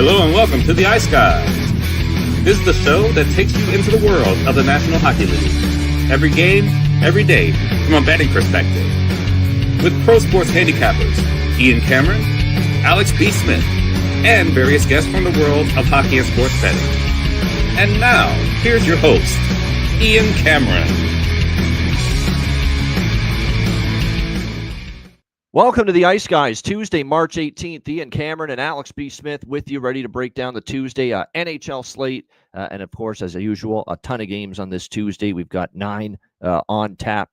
Hello and welcome to the Ice Guys. This is the show that takes you into the world of the National Hockey League. Every game, every day, from a betting perspective. With pro sports handicappers, Ian Cameron, Alex B. Smith, and various guests from the world of hockey and sports betting. And now, here's your host, Ian Cameron. Welcome to the Ice Guys, Tuesday, March 18th. Ian Cameron and Alex B. Smith with you, ready to break down the Tuesday NHL slate. And, of course, as usual, a ton of games on this Tuesday. We've got 9 on tap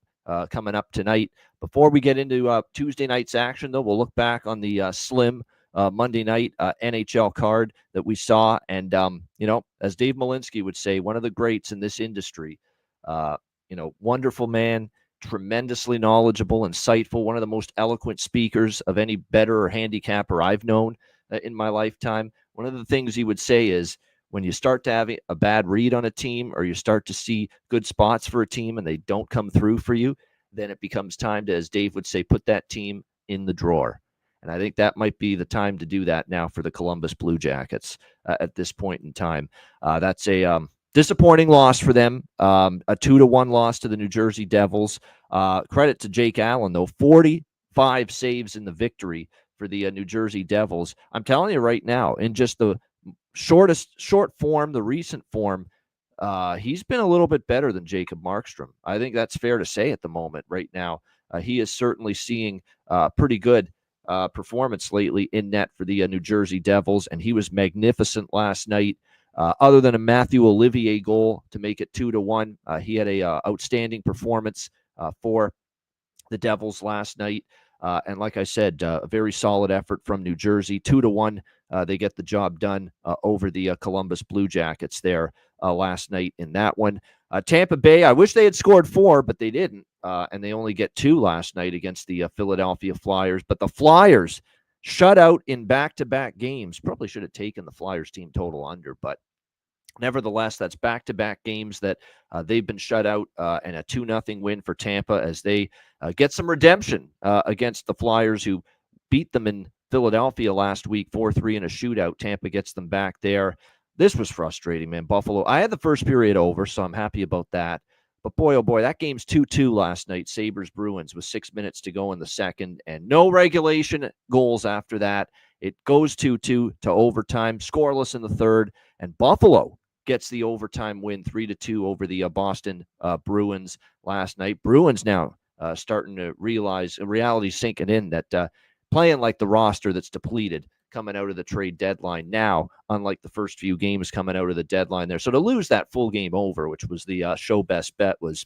coming up tonight. Before we get into Tuesday night's action, though, we'll look back on the slim Monday night NHL card that we saw. And, as Dave Malinsky would say, one of the greats in this industry, wonderful man, tremendously knowledgeable, insightful, one of the most eloquent speakers of any bettor or handicapper I've known in my lifetime. One of the things he would say is when you start to have a bad read on a team or you start to see good spots for a team and they don't come through for you, then it becomes time to, as Dave would say, put that team in the drawer. And I think that might be the time to do that now for the Columbus Blue Jackets at this point in time. That's a disappointing loss for them, a 2-1 loss to the New Jersey Devils. Credit to Jake Allen, though, 45 saves in the victory for the New Jersey Devils. I'm telling you right now, in just the short form, the recent form, he's been a little bit better than Jacob Markstrom. I think that's fair to say at the moment right now. He is certainly seeing pretty good performance lately in net for the New Jersey Devils, and he was magnificent last night. Other than a Matthew Olivier goal to make it 2-1, he had a outstanding performance for the Devils last night. And like I said, a very solid effort from New Jersey. 2-1, they get the job done over the Columbus Blue Jackets there last night in that one. Tampa Bay, I wish they had scored 4, but they didn't. And they only get 2 last night against the Philadelphia Flyers. But the Flyers shut out in back-to-back games. Probably should have taken the Flyers team total under, but nevertheless, that's back-to-back games that they've been shut out, and a 2-0 win for Tampa as they get some redemption against the Flyers, who beat them in Philadelphia last week, 4-3 in a shootout. Tampa gets them back there. This was frustrating, man. Buffalo, I had the first period over, so I'm happy about that. But boy, oh boy, that game's 2-2 last night, Sabres-Bruins, with 6 minutes to go in the second, and no regulation goals after that. It goes 2-2 to overtime, scoreless in the third, and Buffalo gets the overtime win, 3-2 over the Boston Bruins last night. Bruins now starting to realize, reality sinking in, that playing like the roster that's depleted coming out of the trade deadline now, unlike the first few games coming out of the deadline there. So to lose that full game over, which was the show best bet, was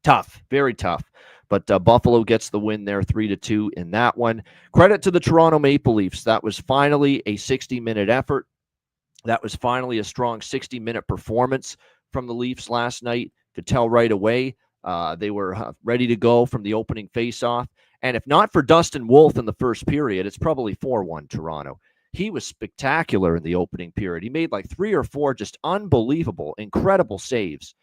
tough, very tough. But Buffalo gets the win there, 3-2 in that one. Credit to the Toronto Maple Leafs. That was finally a 60-minute effort. That was finally a strong 60-minute performance from the Leafs last night. Could tell right away they were ready to go from the opening faceoff. And if not for Dustin Wolf in the first period, it's probably 4-1 Toronto. He was spectacular in the opening period. He made like 3 or 4 just unbelievable, incredible saves.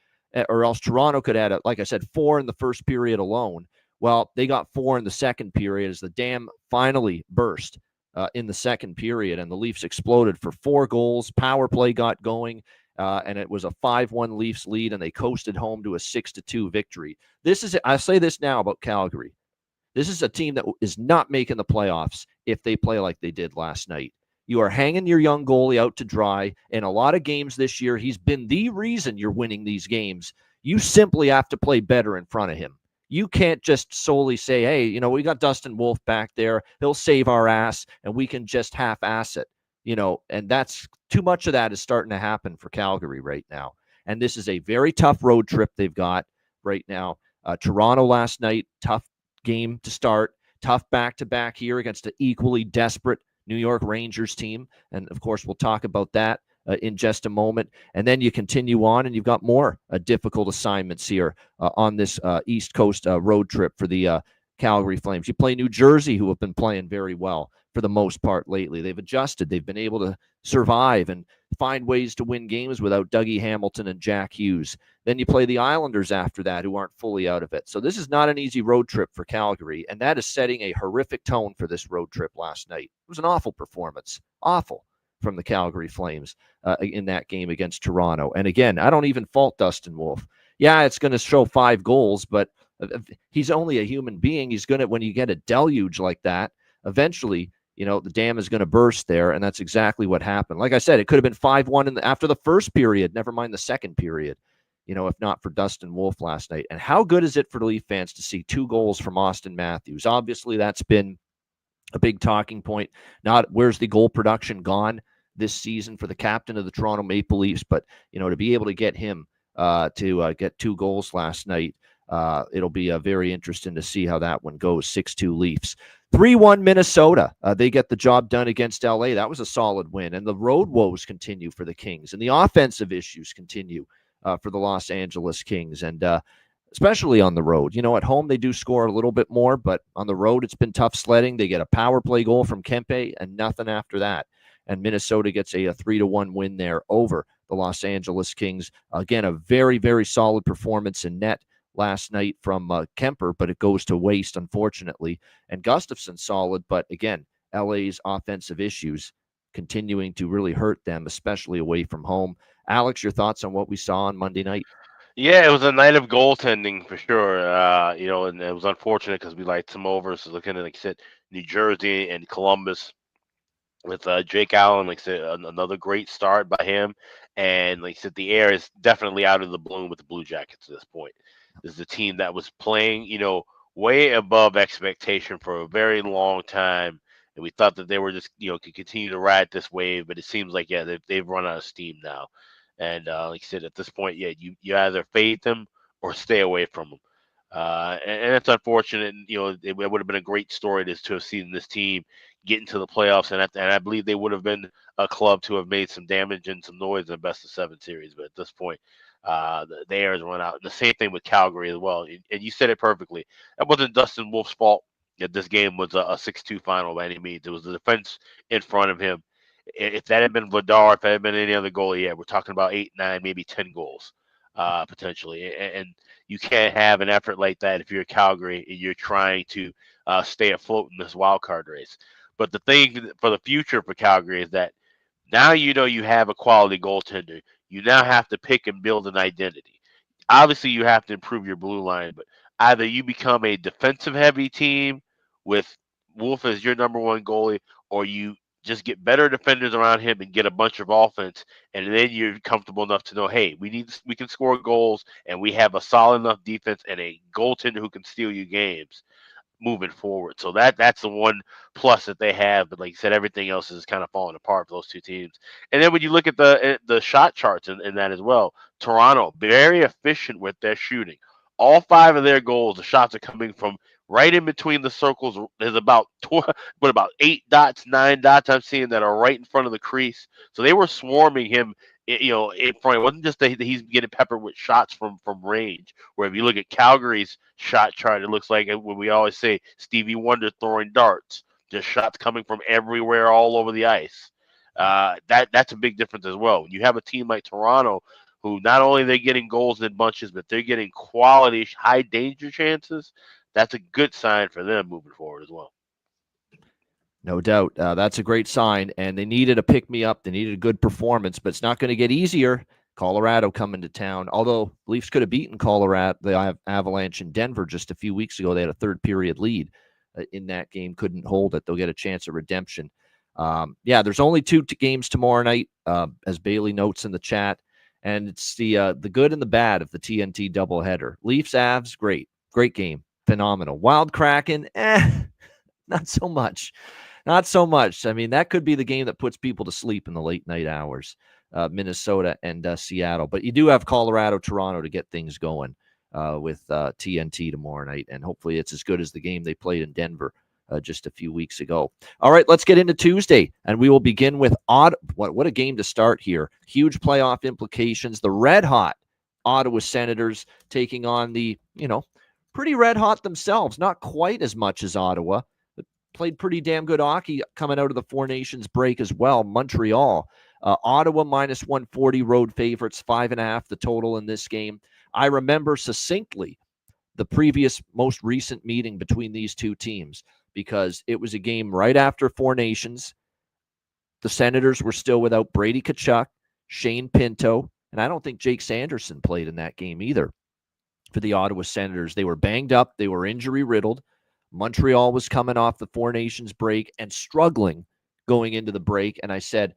Or else Toronto could add, like I said, 4 in the first period alone. Well, they got 4 in the second period as the dam finally burst in the second period, and the Leafs exploded for 4 goals. Power play got going, and it was a 5-1 Leafs lead, and they coasted home to a 6-2 victory. I say this now about Calgary. This is a team that is not making the playoffs if they play like they did last night. You are hanging your young goalie out to dry. In a lot of games this year, he's been the reason you're winning these games. You simply have to play better in front of him. You can't just solely say, hey, we got Dustin Wolf back there. He'll save our ass, and we can just half-ass it. And that's too much of that is starting to happen for Calgary right now. And this is a very tough road trip they've got right now. Toronto last night, tough game to start. Tough back-to-back here against an equally desperate New York Rangers team. And, of course, we'll talk about that in just a moment. And then you continue on, and you've got more difficult assignments here on this East Coast road trip for the Calgary Flames. You play New Jersey, who have been playing very well for the most part lately. They've adjusted. They've been able to survive and find ways to win games without Dougie Hamilton and Jack Hughes. Then you play the Islanders after that, who aren't fully out of it. So this is not an easy road trip for Calgary, and that is setting a horrific tone for this road trip last night. It was an awful performance. Awful. from the Calgary Flames in that game against Toronto. And again, I don't even fault Dustin Wolf. Yeah, it's going to show 5 goals, but he's only a human being. He's going to, when you get a deluge like that, eventually, the dam is going to burst there, and that's exactly what happened. Like I said, it could have been 5-1 after the first period, never mind the second period, if not for Dustin Wolf last night. And how good is it for the Leaf fans to see 2 goals from Austin Matthews? Obviously, that's been a big talking point. Not where's the goal production gone this season for the captain of the Toronto Maple Leafs, but, to be able to get him to get 2 goals last night, it'll be very interesting to see how that one goes. 6-2 Leafs. 3-1 Minnesota. They get the job done against LA. That was a solid win. And the road woes continue for the Kings, and the offensive issues continue for the Los Angeles Kings. And especially on the road. At home they do score a little bit more, but on the road it's been tough sledding. They get a power play goal from Kempe and nothing after that. And Minnesota gets a 3-1 win there over the Los Angeles Kings. Again, a very, very solid performance in net last night from Kemper, but it goes to waste, unfortunately. And Gustafsson solid, but again, LA's offensive issues continuing to really hurt them, especially away from home. Alex, your thoughts on what we saw on Monday night? Yeah, it was a night of goaltending for sure. And it was unfortunate because we liked some overs. So looking at, like I said, New Jersey and Columbus with Jake Allen, like I said, another great start by him. And like I said, the air is definitely out of the balloon with the Blue Jackets at this point. This is a team that was playing, way above expectation for a very long time. And we thought that they were just, could continue to ride this wave. But it seems like, yeah, they've run out of steam now. And like I said, at this point, yeah, you either fade them or stay away from them. And it's unfortunate. It would have been a great story to have seen this team get into the playoffs, and I believe they would have been a club to have made some damage and some noise in the best of 7 series. But at this point, the air has run out. And the same thing with Calgary as well. And you said it perfectly. That wasn't Dustin Wolf's fault that this game was a 6-2 final by any means. It was the defense in front of him. If that had been Vladar, if that had been any other goalie, yeah, we're talking about 8, 9, maybe 10 goals potentially. And you can't have an effort like that if you're Calgary and you're trying to stay afloat in this wild card race. But the thing for the future for Calgary is that now you have a quality goaltender. You now have to pick and build an identity. Obviously, you have to improve your blue line, but either you become a defensive-heavy team with Wolf as your number 1 goalie, or you just get better defenders around him and get a bunch of offense, and then you're comfortable enough to know, hey, we can score goals, and we have a solid enough defense and a goaltender who can steal you games moving forward. So that's the one plus that they have. But like you said, everything else is kind of falling apart for those 2 teams. And then when you look at the shot charts in that as well, Toronto, very efficient with their shooting. All 5 of their goals, the shots are coming from right in between the circles. There's about 8 dots, 9 dots I'm seeing that are right in front of the crease. So they were swarming him, in front. It wasn't just that he's getting peppered with shots from range. Where if you look at Calgary's shot chart, it looks like what we always say, Stevie Wonder throwing darts, just shots coming from everywhere, all over the ice. That's a big difference as well. When you have a team like Toronto, who not only they're getting goals in bunches, but they're getting quality, high danger chances. That's a good sign for them moving forward as well. No doubt. That's a great sign, and they needed a pick-me-up. They needed a good performance, but it's not going to get easier. Colorado coming to town, although Leafs could have beaten Colorado, the Avalanche in Denver just a few weeks ago. They had a 3rd-period lead in that game, couldn't hold it. They'll get a chance of redemption. There's only 2 games tomorrow night, as Bailey notes in the chat, and it's the good and the bad of the TNT doubleheader. Leafs, Avs, great game, phenomenal. Wild Kraken, not so much. Not so much. I mean, that could be the game that puts people to sleep in the late night hours, Minnesota and Seattle. But you do have Colorado, Toronto to get things going with TNT tomorrow night. And hopefully it's as good as the game they played in Denver just a few weeks ago. All right, let's get into Tuesday. And we will begin with what a game to start here. Huge playoff implications. The red-hot Ottawa Senators taking on the, pretty red-hot themselves. Not quite as much as Ottawa. Played pretty damn good hockey coming out of the 4 Nations break as well. Montreal, Ottawa minus 140 road favorites, 5.5 the total in this game. I remember succinctly the previous most recent meeting between these 2 teams because it was a game right after 4 Nations. The Senators were still without Brady Tkachuk, Shane Pinto, and I don't think Jake Sanderson played in that game either for the Ottawa Senators. They were banged up. They were injury-riddled. Montreal was coming off the Four Nations break and struggling going into the break. And I said,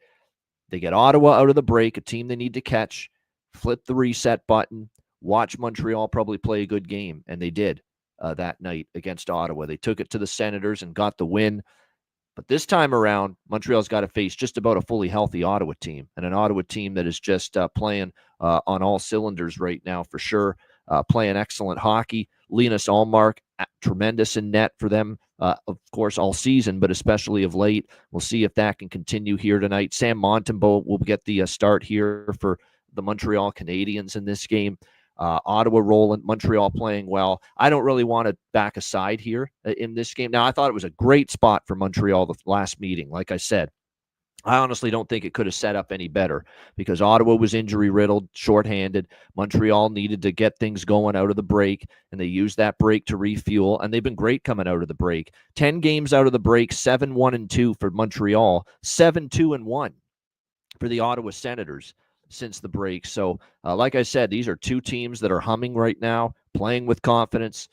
they get Ottawa out of the break, a team they need to catch, flip the reset button, watch Montreal probably play a good game. And they did that night against Ottawa. They took it to the Senators and got the win. But this time around, Montreal's got to face just about a fully healthy Ottawa team, and an Ottawa team that is just playing on all cylinders right now for sure, playing excellent hockey. Linus Ullmark, tremendous in net for them, of course, all season, but especially of late. We'll see if that can continue here tonight. Sam Montembeault will get the start here for the Montreal Canadiens in this game. Ottawa rolling, Montreal playing well. I don't really want to back aside here in this game. Now, I thought it was a great spot for Montreal the last meeting. Like I said, I honestly don't think it could have set up any better because Ottawa was injury-riddled, shorthanded. Montreal needed to get things going out of the break, and they used that break to refuel, and they've been great coming out of the break. 10 games out of the break, 7-1-2 for Montreal, 7-2-1 for the Ottawa Senators since the break. So, like I said, these are two teams that are humming right now, playing with confidence.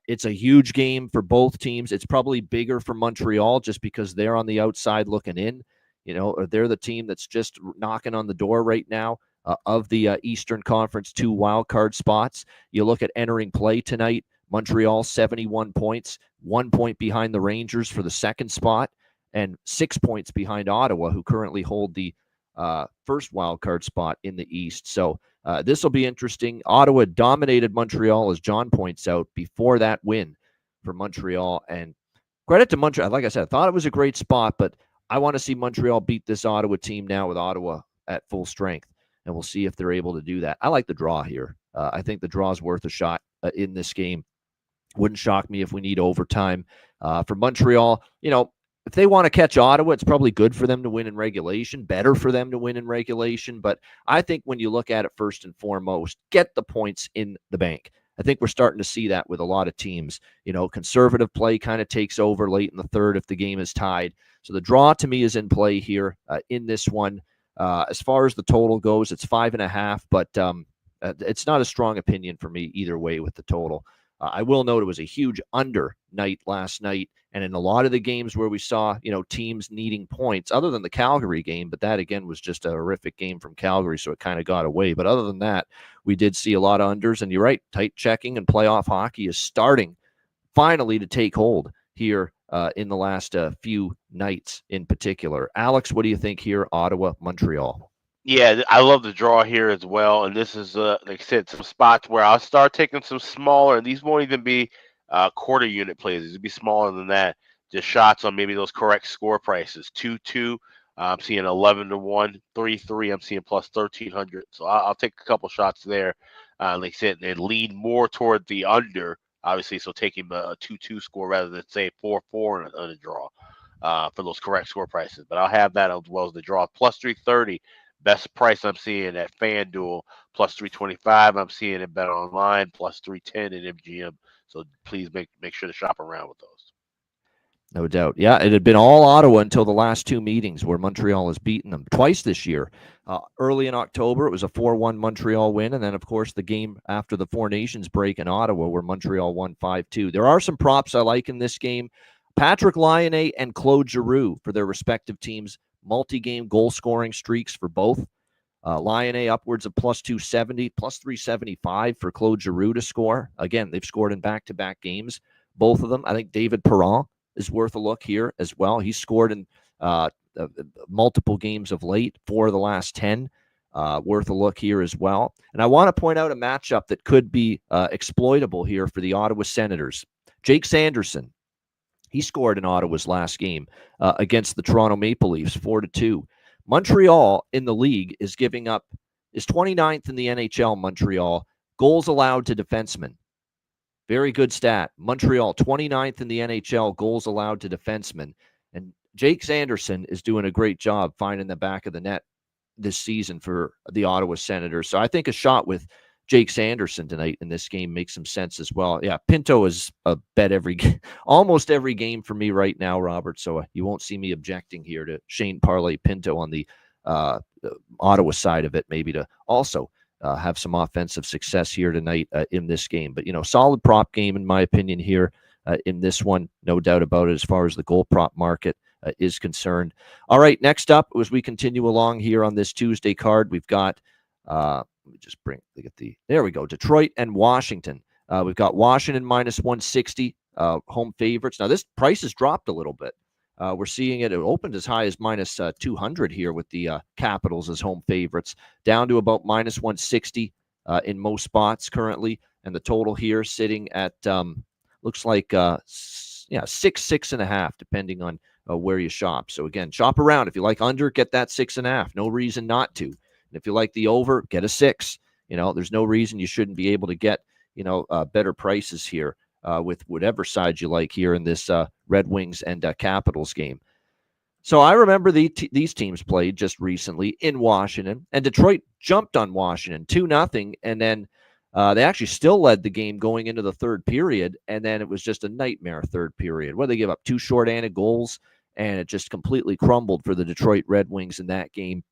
It's a huge game for both teams. It's probably bigger for Montreal just because they're on the outside looking in, or they're the team that's just knocking on the door right now of the Eastern Conference 2 wildcard spots. You look at entering play tonight, Montreal 71 points, 1 point behind the Rangers for the second spot, and 6 points behind Ottawa, who currently hold the first wildcard spot in the East. So this will be interesting. Ottawa dominated Montreal, as John points out, before that win for Montreal. And credit to Montreal. Like I said, I thought it was a great spot, but I want to see Montreal beat this Ottawa team now with Ottawa at full strength. And we'll see if they're able to do that. I like the draw here. I think the draw is worth a shot in this game. Wouldn't shock me if we need overtime. For Montreal, if they want to catch Ottawa, it's probably good for them to win in regulation, better for them to win in regulation. But I think when you look at it first and foremost, get the points in the bank. I think we're starting to see that with a lot of teams. Conservative play kind of takes over late in the third if the game is tied. So the draw to me is in play here in this one. As far as the total goes, it's 5.5, but it's not a strong opinion for me either way with the total. I will note it was a huge under night last night. And in a lot of the games where we saw, teams needing points, other than the Calgary game, but that, again, was just a horrific game from Calgary, so it kind of got away. But other than that, we did see a lot of unders. And you're right, tight checking and playoff hockey is starting finally to take hold here in the last few nights in particular. Alex, what do you think here, Ottawa, Montreal? Yeah, I love the draw here as well. And this is, like I said, some spots where I'll start taking some smaller, and these won't even be quarter unit plays. These will be smaller than that. Just shots on maybe those correct score prices. 2-2, I'm seeing 11-1. 3-3, I'm seeing plus 1,300. So I'll take a couple shots there. Like I said, and lean more toward the under, obviously. So taking a 2-2 score rather than, say, 4-4 on a draw for those correct score prices. But I'll have that as well as the draw. Plus 330. Best price I'm seeing at FanDuel, plus 325. I'm seeing it Bet Online, plus 310 at MGM. So please make sure to shop around with those. No doubt. Yeah, it had been all Ottawa until the last two meetings where Montreal has beaten them twice this year. Early in October, it was a 4-1 Montreal win. And then, of course, the game after the Four Nations break in Ottawa where Montreal won 5-2. There are some props I like in this game. Patrick Laine and Claude Giroux for their respective teams. Multi-game goal-scoring streaks for both. Laine upwards of plus 270, plus 375 for Claude Giroux to score. Again, they've scored in back-to-back games, both of them. I think David Perron is worth a look here as well. He's scored in multiple games of late, 4 of the last 10. Worth a look here as well. And I want to point out a matchup that could be exploitable here for the Ottawa Senators. Jake Sanderson. He scored in Ottawa's last game against the Toronto Maple Leafs, 4-2. Montreal in the league is 29th in the NHL, Montreal. Goals allowed to defensemen. Very good stat. Montreal, 29th in the NHL, goals allowed to defensemen. And Jake Sanderson is doing a great job finding the back of the net this season for the Ottawa Senators. So I think a shot with Jake Sanderson tonight in this game makes some sense as well. Yeah, Pinto is a bet almost every game for me right now, Robert. So you won't see me objecting here to Shane Parlay Pinto on the Ottawa side of it, maybe to also have some offensive success here tonight in this game. But, solid prop game, in my opinion, here in this one. No doubt about it as far as the goal prop market is concerned. All right, next up, as we continue along here on this Tuesday card, we've got let me just there we go. Detroit and Washington. We've got Washington minus 160, home favorites. Now, this price has dropped a little bit. We're seeing it opened as high as minus 200 here with the Capitals as home favorites, down to about minus 160 in most spots currently. And the total here sitting at, looks like, 6.5, depending on where you shop. So, again, shop around. If you like under, get that 6.5. No reason not to. And if you like the over, get a 6. There's no reason you shouldn't be able to get, better prices here with whatever side you like here in this Red Wings and Capitals game. So I remember these teams played just recently in Washington, and Detroit jumped on Washington 2-0, and then they actually still led the game going into the third period, and then it was just a nightmare third period where they gave up 2 shorthanded goals, and it just completely crumbled for the Detroit Red Wings in that game.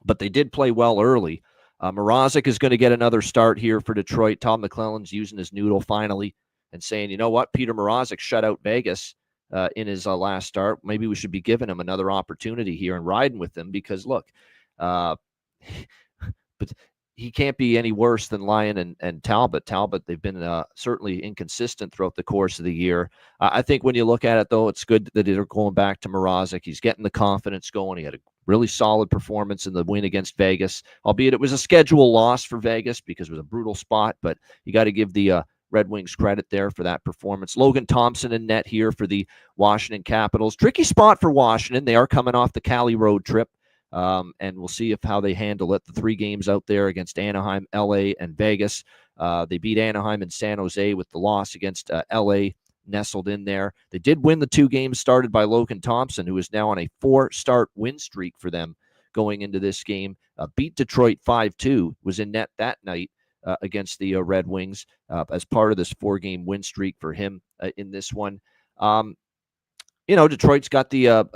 But they did play well early. Mrazek is going to get another start here for Detroit. Todd McClellan's using his noodle finally and saying, you know what, Peter Mrazek shut out Vegas in his last start. Maybe we should be giving him another opportunity here and riding with him because, look, but he can't be any worse than Lyon and Talbot. Talbot, they've been certainly inconsistent throughout the course of the year. I think when you look at it, though, it's good that they're going back to Mrazek. He's getting the confidence going. He had a really solid performance in the win against Vegas, albeit it was a schedule loss for Vegas because it was a brutal spot, but you got to give the Red Wings credit there for that performance. Logan Thompson in net here for the Washington Capitals. Tricky spot for Washington. They are coming off the Cali road trip, and we'll see how they handle it. The 3 games out there against Anaheim, LA, and Vegas. They beat Anaheim and San Jose with the loss against LA nestled in there. They did win the 2 games started by Logan Thompson, who is now on a 4-start win streak for them going into this game. Beat Detroit 5-2, was in net that night against the Red Wings as part of this 4-game win streak for him in this one. Detroit's got the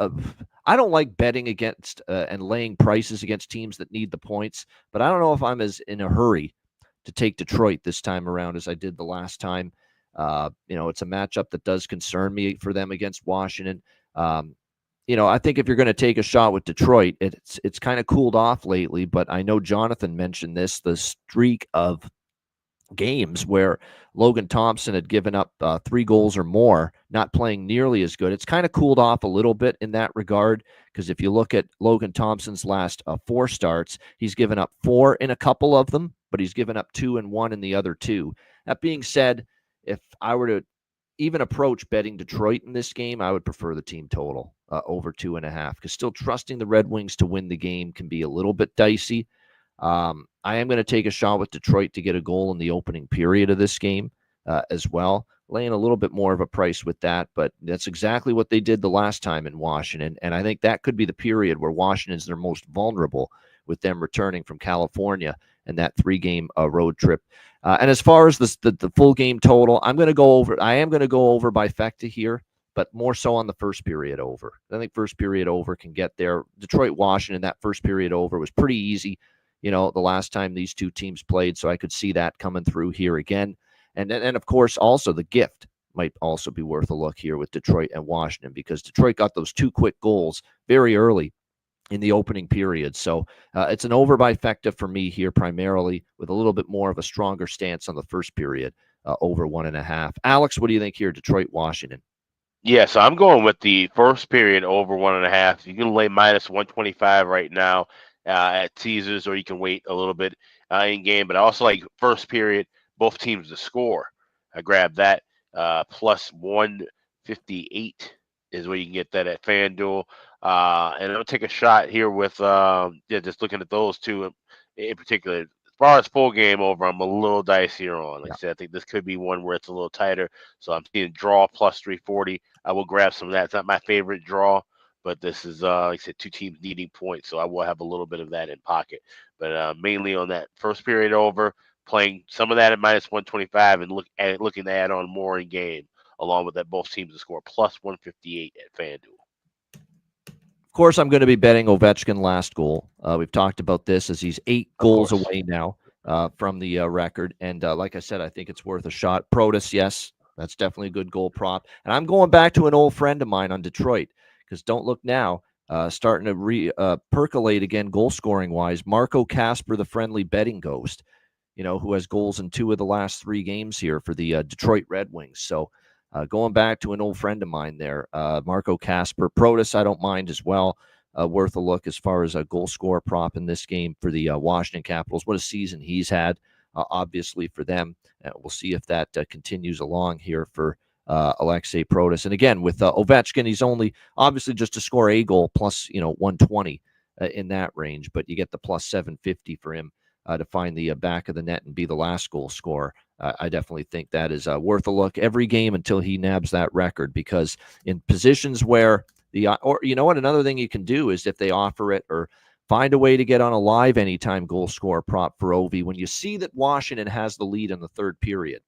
I don't like betting against and laying prices against teams that need the points, but I don't know if I'm as in a hurry to take Detroit this time around as I did the last time. It's a matchup that does concern me for them against Washington. I think if you're going to take a shot with Detroit, it's kind of cooled off lately, but I know Jonathan mentioned this, the streak of games where Logan Thompson had given up 3 goals or more, not playing nearly as good. It's kind of cooled off a little bit in that regard, because if you look at Logan Thompson's last 4 starts, he's given up 4 in a couple of them, but he's given up 2 and 1 in the other 2. That being said, if I were to even approach betting Detroit in this game, I would prefer the team total over 2.5, because still trusting the Red Wings to win the game can be a little bit dicey. I am going to take a shot with Detroit to get a goal in the opening period of this game as well, laying a little bit more of a price with that, but that's exactly what they did the last time in Washington, and I think that could be the period where Washington's their most vulnerable with them returning from California and that 3-game road trip. And as far as the full game total, I am going to go over by Fecta here, but more so on the first period over. I think first period over can get there. Detroit, Washington, that first period over was pretty easy, the last time these 2 teams played, so I could see that coming through here again. And of course, also the gift might also be worth a look here with Detroit and Washington, because Detroit got those 2 quick goals very early in the opening period. So it's an over by Fecta for me here, primarily with a little bit more of a stronger stance on the first period, over 1.5. Alex, what do you think here, Detroit, Washington? Yeah, so I'm going with the first period over 1.5. You can lay minus 125 right now at Caesars, or you can wait a little bit in game. But I also like first period, both teams to score. I grabbed that plus 158 is where you can get that at FanDuel. And I'm going to take a shot here with just looking at those 2 in particular. As far as full game over, I'm a little dicier on. Like I said, I think this could be one where it's a little tighter. So I'm seeing draw plus 340. I will grab some of that. It's not my favorite draw, but this is, like I said, 2 teams needing points. So I will have a little bit of that in pocket. But mainly on that first period over, playing some of that at -125 and looking to add on more in game, along with that both teams to score +158 at FanDuel. Of course, I'm going to be betting Ovechkin last goal. We've talked about this as he's 8 goals away now from the record. And like I said, I think it's worth a shot. Protas, yes, that's definitely a good goal prop. And I'm going back to an old friend of mine on Detroit, because don't look now, starting to percolate again goal scoring wise. Marco Kasper, the friendly betting ghost, who has goals in 2 of the last 3 games here for the Detroit Red Wings. So going back to an old friend of mine there, Marco Kasper. Protas, I don't mind as well. Worth a look as far as a goal scorer prop in this game for the Washington Capitals. What a season he's had, obviously, for them. We'll see if that continues along here for Alexei Protas. And again, with Ovechkin, he's only obviously just to score a goal plus 120 in that range, but you get the plus 750 for him to find the back of the net and be the last goal scorer. I definitely think that is worth a look every game until he nabs that record, because in positions where or you know what, another thing you can do is if they offer it or find a way to get on a live anytime goal scorer prop for Ovi, when you see that Washington has the lead in the third period,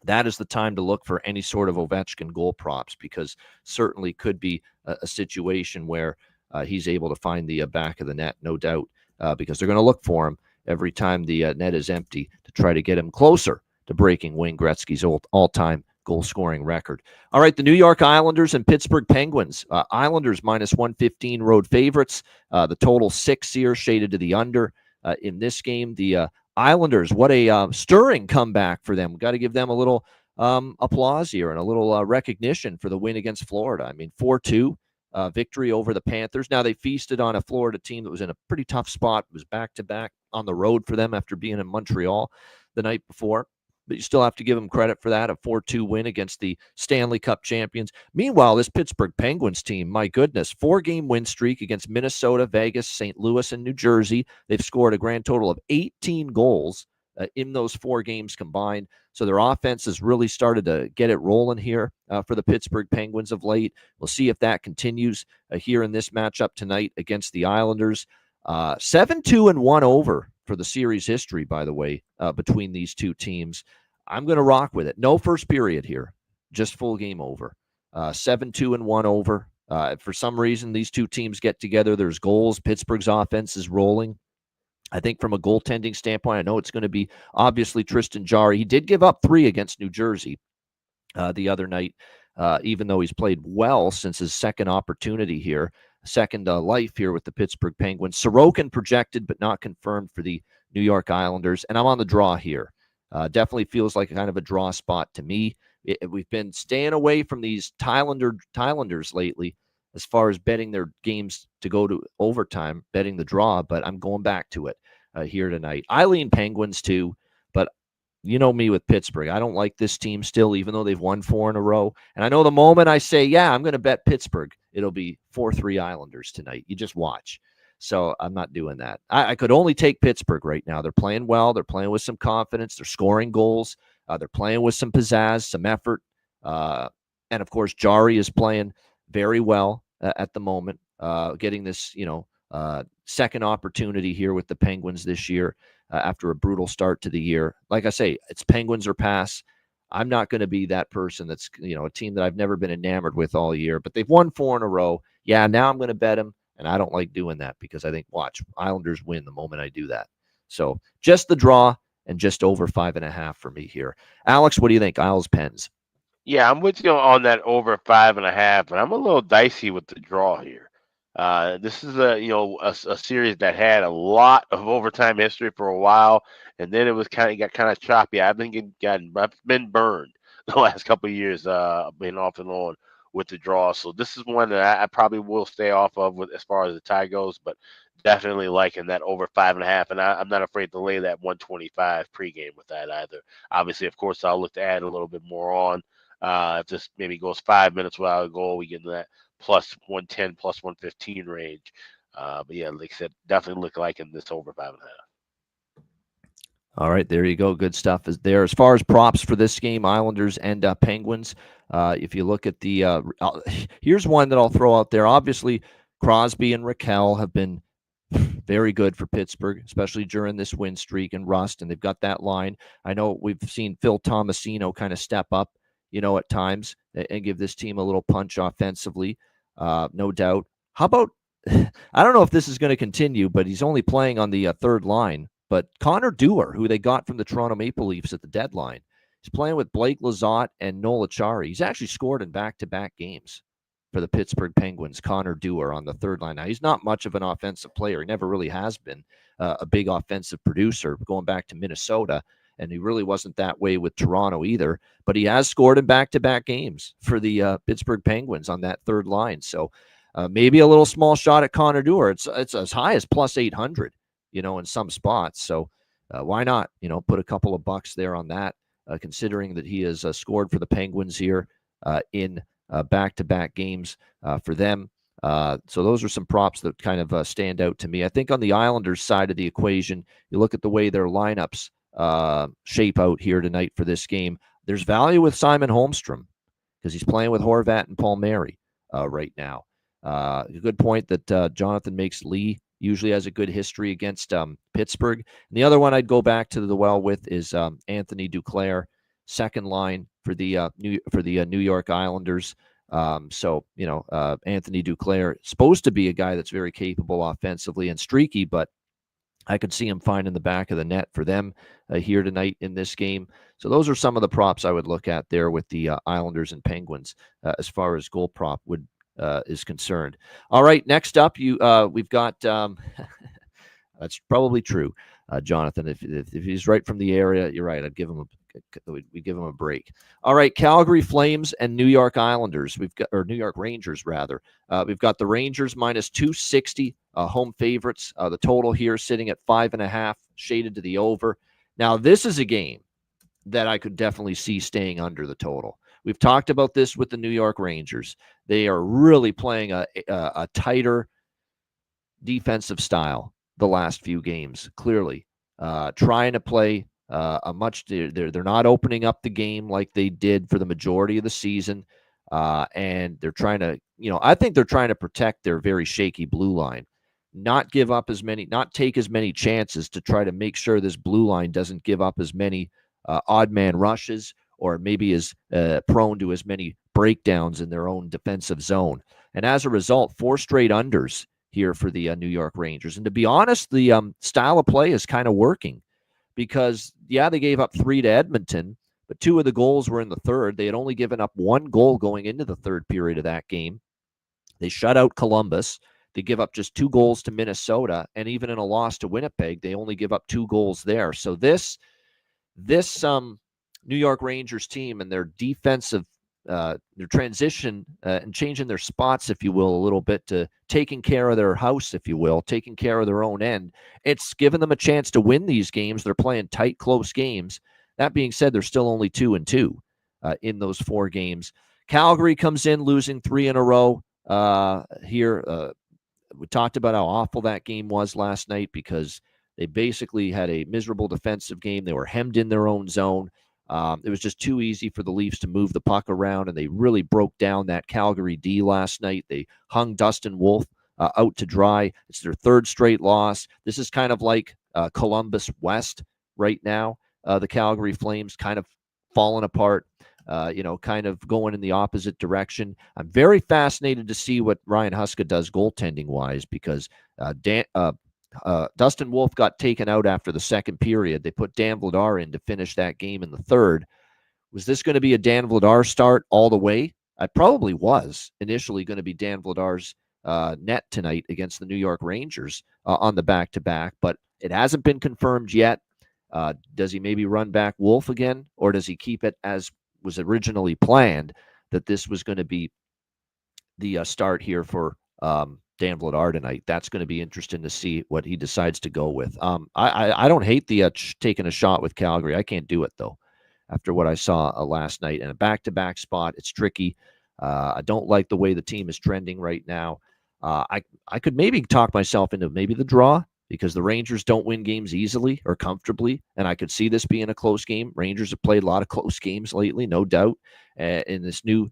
that is the time to look for any sort of Ovechkin goal props, because certainly could be a situation where he's able to find the back of the net, no doubt, because they're going to look for him every time the net is empty to try to get him closer to breaking Wayne Gretzky's all-time goal-scoring record. All right, the New York Islanders and Pittsburgh Penguins. Islanders -115 road favorites. The total 6 here, shaded to the under in this game. The Islanders, what a stirring comeback for them. Got to give them a little applause here and a little recognition for the win against Florida. I mean, 4-2 victory over the Panthers. Now, they feasted on a Florida team that was in a pretty tough spot. It was back-to-back on the road for them after being in Montreal the night before. But you still have to give them credit for that, a 4-2 win against the Stanley Cup champions. Meanwhile, this Pittsburgh Penguins team, my goodness, 4-game win streak against Minnesota, Vegas, St. Louis, and New Jersey. They've scored a grand total of 18 goals in those 4 games combined. So their offense has really started to get it rolling here for the Pittsburgh Penguins of late. We'll see if that continues here in this matchup tonight against the Islanders. 7-2-1 over for the series history, by the way, between these two teams. I'm going to rock with it. No first period here, just full game over. 7-2-1 over. For some reason, these two teams get together. There's goals. Pittsburgh's offense is rolling. I think from a goaltending standpoint, I know it's going to be obviously Tristan Jarry. He did give up 3 against New Jersey the other night, even though he's played well since his second opportunity here. Second life here with the Pittsburgh Penguins. Sorokin projected but not confirmed for the New York Islanders, and I'm on the draw here. Definitely feels like a kind of a draw spot to me. We've been staying away from these Thailanders lately as far as betting their games to go to overtime, betting the draw, but I'm going back to it here tonight. I lean Penguins too, but you know me with Pittsburgh. I don't like this team still, even though they've won 4 in a row. And I know the moment I say, yeah, I'm going to bet Pittsburgh, it'll be 4-3 Islanders tonight. You just watch. So I'm not doing that. I could only take Pittsburgh right now. They're playing well. They're playing with some confidence. They're scoring goals. They're playing with some pizzazz, some effort. And, of course, Jarry is playing very well at the moment, getting this, second opportunity here with the Penguins this year after a brutal start to the year. Like I say, it's Penguins or pass. I'm not going to be that person that's, a team that I've never been enamored with all year, but they've won 4 in a row. Yeah, now I'm going to bet them, and I don't like doing that because I think, watch, Islanders win the moment I do that. So just the draw and just over 5.5 for me here. Alex, what do you think? Isles, Pens? Yeah, I'm with you on that over 5.5, but I'm a little dicey with the draw here. This is a series that had a lot of overtime history for a while, and then it was got kind of choppy. I've been burned the last couple of years, being off and on with the draw. So this is one that I probably will stay off of with as far as the tie goes, but definitely liking that over 5.5, and I'm not afraid to lay that 125 pregame with that either. Obviously, of course, I'll look to add a little bit more on. If this maybe goes 5 minutes without a goal, we get into that plus 110, plus 115 range. But yeah, like I said, definitely look like in this over 5.5. All right, there you go. Good stuff is there. As far as props for this game, Islanders and Penguins, if you look at the here's one that I'll throw out there. Obviously, Crosby and Raquel have been very good for Pittsburgh, especially during this win streak and rust, and they've got that line. I know we've seen Phil Tomasino kind of step up, at times and give this team a little punch offensively, no doubt. How about, I don't know if this is going to continue, but he's only playing on the third line, but Connor Dewar, who they got from the Toronto Maple Leafs at the deadline, he's playing with Blake Lizotte and Noel Acciari. He's actually scored in back-to-back games for the Pittsburgh Penguins, Connor Dewar on the third line. Now, he's not much of an offensive player. He never really has been a big offensive producer going back to Minnesota, and he really wasn't that way with Toronto either. But he has scored in back-to-back games for the Pittsburgh Penguins on that third line. So maybe a little small shot at Connor Dewar. It's as high as plus 800, in some spots. So why not, put a couple of bucks there on that, considering that he has scored for the Penguins here in back-to-back games for them. So those are some props that kind of stand out to me. I think on the Islanders side of the equation, you look at the way their lineups shape out here tonight for this game. There's value with Simon Holmstrom because he's playing with Horvat and Palmieri right now. A good point that Jonathan makes. Lee usually has a good history against Pittsburgh. And the other one I'd go back to the well with is Anthony Duclair, second line for the New York Islanders. So Anthony Duclair supposed to be a guy that's very capable offensively and streaky, but I could see him finding the back of the net for them here tonight in this game. So those are some of the props I would look at there with the Islanders and Penguins as far as goal prop is concerned. All right, next up, we've got that's probably true, Jonathan. If he's right from the area, you're right. We give him a break. All right, Calgary Flames and New York Islanders. New York Rangers rather. We've got the Rangers minus 260 home favorites. The total here sitting at 5.5, shaded to the over. Now this is a game that I could definitely see staying under the total. We've talked about this with the New York Rangers. They are really playing a tighter defensive style the last few games, clearly. Trying to play they're not opening up the game like they did for the majority of the season. And they're trying to, I think they're trying to protect their very shaky blue line, not take as many chances to try to make sure this blue line doesn't give up as many odd man rushes or maybe is prone to as many breakdowns in their own defensive zone. And as a result, 4 straight unders here for the New York Rangers. And to be honest, the style of play is kind of working because, they gave up 3 to Edmonton, but 2 of the goals were in the third. They had only given up 1 goal going into the third period of that game. They shut out Columbus. They give up just 2 goals to Minnesota. And even in a loss to Winnipeg, they only give up 2 goals there. So this New York Rangers team and their defensive, their transition and changing their spots, if you will, a little bit to taking care of their house, if you will, taking care of their own end. It's given them a chance to win these games. They're playing tight, close games. That being said, they're still only 2-2 in those 4 games. Calgary comes in losing 3 in a row here. We talked about how awful that game was last night because they basically had a miserable defensive game. They were hemmed in their own zone. It was just too easy for the Leafs to move the puck around, and they really broke down that Calgary D last night. They hung Dustin Wolf out to dry. It's their 3rd straight loss. This is kind of like Columbus West right now. The Calgary Flames kind of falling apart, kind of going in the opposite direction. I'm very fascinated to see what Ryan Huska does goaltending-wise because Dustin Wolf got taken out after the second period. They put Dan Vladar in to finish that game in the third. Was this going to be a Dan Vladar start all the way? I probably was initially going to be Dan Vladar's net tonight against the New York Rangers on the back-to-back, but it hasn't been confirmed yet. Does he maybe run back Wolf again, or does he keep it as was originally planned that this was going to be the start here for Dan Vladar tonight? That's going to be interesting to see what he decides to go with. I don't hate the taking a shot with Calgary. I can't do it, though, after what I saw last night. In a back-to-back spot, it's tricky. I don't like the way the team is trending right now. I could maybe talk myself into maybe the draw because the Rangers don't win games easily or comfortably, and I could see this being a close game. Rangers have played a lot of close games lately, no doubt. In this new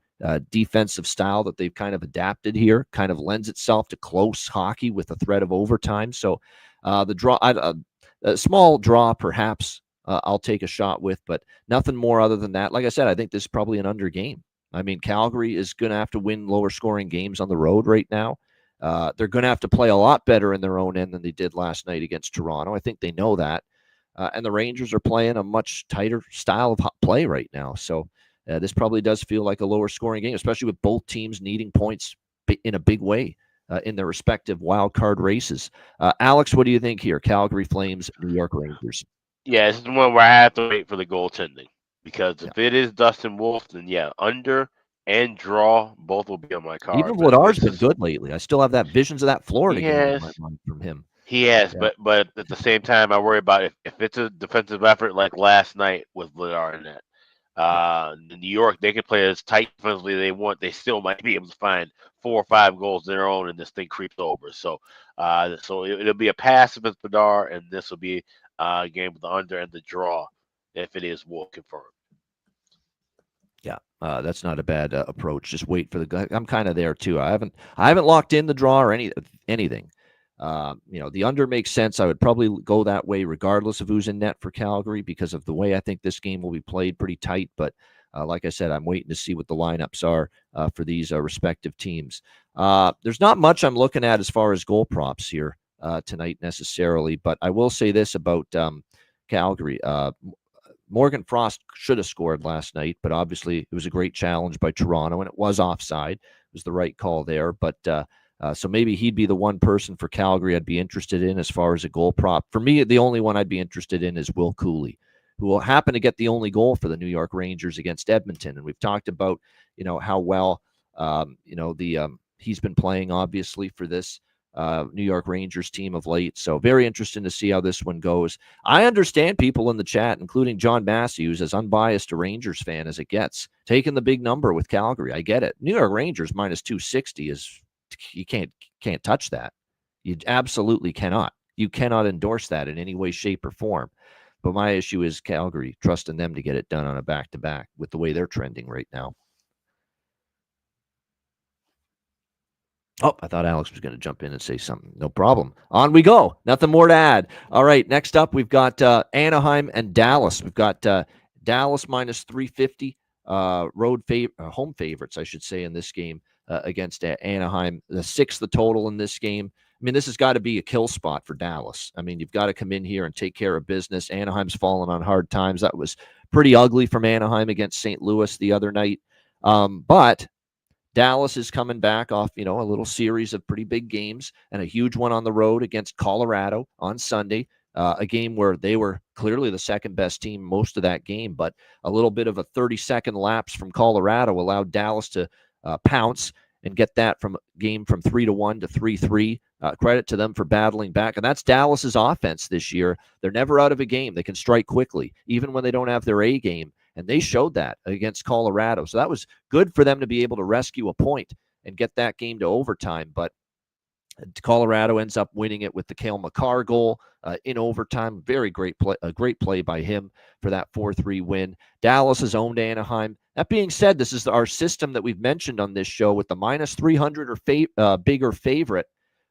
defensive style that they've kind of adapted here kind of lends itself to close hockey with the threat of overtime. So the draw, a small draw perhaps I'll take a shot with, but nothing more other than that. Like I said, I think this is probably an under game. I mean, Calgary is going to have to win lower scoring games on the road right now. They're going to have to play a lot better in their own end than they did last night against Toronto. I think they know that. And the Rangers are playing a much tighter style of play right now. So this probably does feel like a lower scoring game, especially with both teams needing points in a big way in their respective wild card races. Alex, what do you think here? Calgary Flames, New York Rangers. Yeah, this is the one where I have to wait for the goaltending, because if it is Dustin Wolf, then under and draw both will be on my card. Even Vladar's been good lately. I still have that visions of that Florida game in my mind from him. He has, but at the same time, I worry about if it's a defensive effort like last night with Vladar in that. New York, they can play as tight defensively as they want. They still might be able to find 4 or 5 goals of their own, and this thing creeps over. So, it'll be a pass if it's Vladar, and this will be a game with the under and the draw if it is Wolf confirmed. Yeah, that's not a bad approach. Just wait for the guy. I'm kind of there too. I haven't locked in the draw or anything. The under makes sense. I would probably go that way regardless of who's in net for Calgary because of the way I think this game will be played, pretty tight. But like I said, I'm waiting to see what the lineups are for these respective teams. There's not much I'm looking at as far as goal props here tonight necessarily, but I will say this about Calgary. Morgan Frost should have scored last night, but obviously it was a great challenge by Toronto, and it was offside. It was the right call there, but so maybe he'd be the one person for Calgary I'd be interested in as far as a goal prop. For me, the only one I'd be interested in is Will Cooley, who will happen to get the only goal for the New York Rangers against Edmonton. And we've talked about, how well, he's been playing obviously for this New York Rangers team of late. So very interesting to see how this one goes. I understand people in the chat, including John Massey, who's as unbiased a Rangers fan as it gets, taking the big number with Calgary. I get it. New York Rangers minus 260 is, you can't touch that. You absolutely cannot. You cannot endorse that in any way, shape, or form. But my issue is Calgary, trusting them to get it done on a back-to-back with the way they're trending right now. Oh, I thought Alex was going to jump in and say something. No problem. On we go. Nothing more to add. All right, next up, we've got Anaheim and Dallas. We've got Dallas minus 350, home favorites, I should say, in this game against Anaheim. The 6th the total in this game. I mean, this has got to be a kill spot for Dallas. I mean, you've got to come in here and take care of business. Anaheim's fallen on hard times. That was pretty ugly from Anaheim against St. Louis the other night. But Dallas is coming back off, a little series of pretty big games and a huge one on the road against Colorado on Sunday, a game where they were clearly the second best team most of that game, but a little bit of a 30-second lapse from Colorado allowed Dallas to pounce and get that game from 3-1 to 3-3. Credit to them for battling back. And that's Dallas's offense this year. They're never out of a game. They can strike quickly, even when they don't have their A game. And they showed that against Colorado. So that was good for them to be able to rescue a point and get that game to overtime. But Colorado ends up winning it with the Cale Makar goal in overtime. Very great play, a great play by him for that 4-3 win. Dallas has owned Anaheim. That being said, this is our system that we've mentioned on this show with the minus 300 or bigger favorite,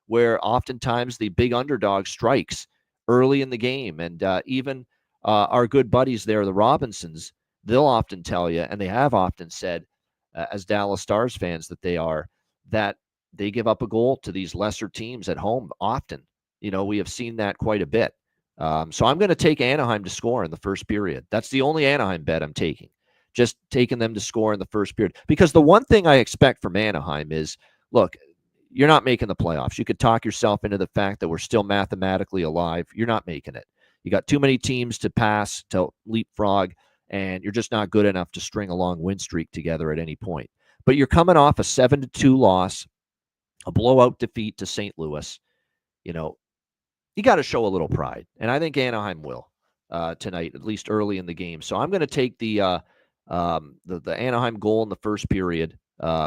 where oftentimes the big underdog strikes early in the game. And even our good buddies there, the Robinsons, they'll often tell you, and they have often said, as Dallas Stars fans that they are, that they give up a goal to these lesser teams at home often. We have seen that quite a bit. So I'm going to take Anaheim to score in the first period. That's the only Anaheim bet I'm taking. Just taking them to score in the first period. Because the one thing I expect from Anaheim is, look, you're not making the playoffs. You could talk yourself into the fact that we're still mathematically alive. You're not making it. You got too many teams to pass, to leapfrog, and you're just not good enough to string a long win streak together at any point. But you're coming off a 7-2 loss, a blowout defeat to St. Louis. You got to show a little pride, and I think Anaheim will tonight, at least early in the game. So I'm going to take the Anaheim goal in the first period,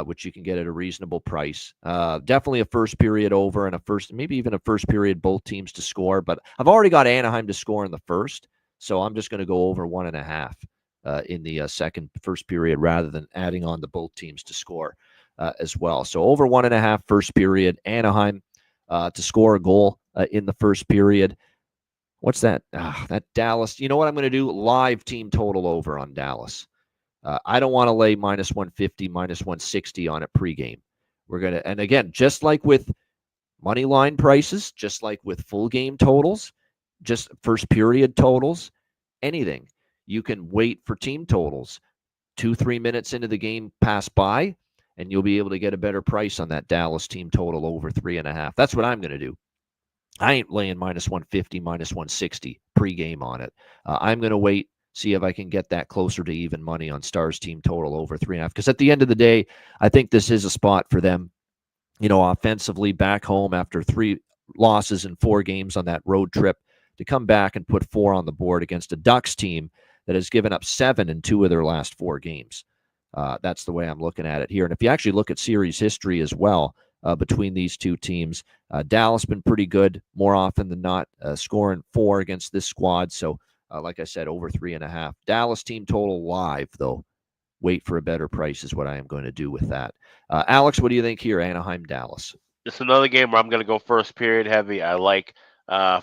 which you can get at a reasonable price. Definitely a first period over and maybe even a first period both teams to score. But I've already got Anaheim to score in the first, so I'm just going to go over 1.5 in the first period, rather than adding on to both teams to score as well. So over 1.5 first period. Anaheim to score a goal in the first period. What's that? That Dallas. You know what I'm going to do? Live team total over on Dallas. I don't want to lay minus 150, minus 160 on it pregame. We're going to, and again, just like with money line prices, just like with full game totals, just first period totals, anything, you can wait for team totals. 2-3 minutes into the game pass by, and you'll be able to get a better price on that Dallas team total over 3.5. That's what I'm going to do. I ain't laying minus 150, minus 160 pregame on it. I'm going to wait, see if I can get that closer to even money on Stars team total over 3.5. Because at the end of the day, I think this is a spot for them, offensively back home after 3 losses in 4 games on that road trip, to come back and put 4 on the board against a Ducks team that has given up 7 in 2 of their last 4 games. That's the way I'm looking at it here. And if you actually look at series history as well, between these two teams, Dallas been pretty good more often than not, scoring 4 against this squad. So, like I said, over 3.5. Dallas team total live, though. Wait for a better price is what I am going to do with that. Alex, what do you think here? Anaheim, Dallas. Just another game where I'm going to go first period heavy. I like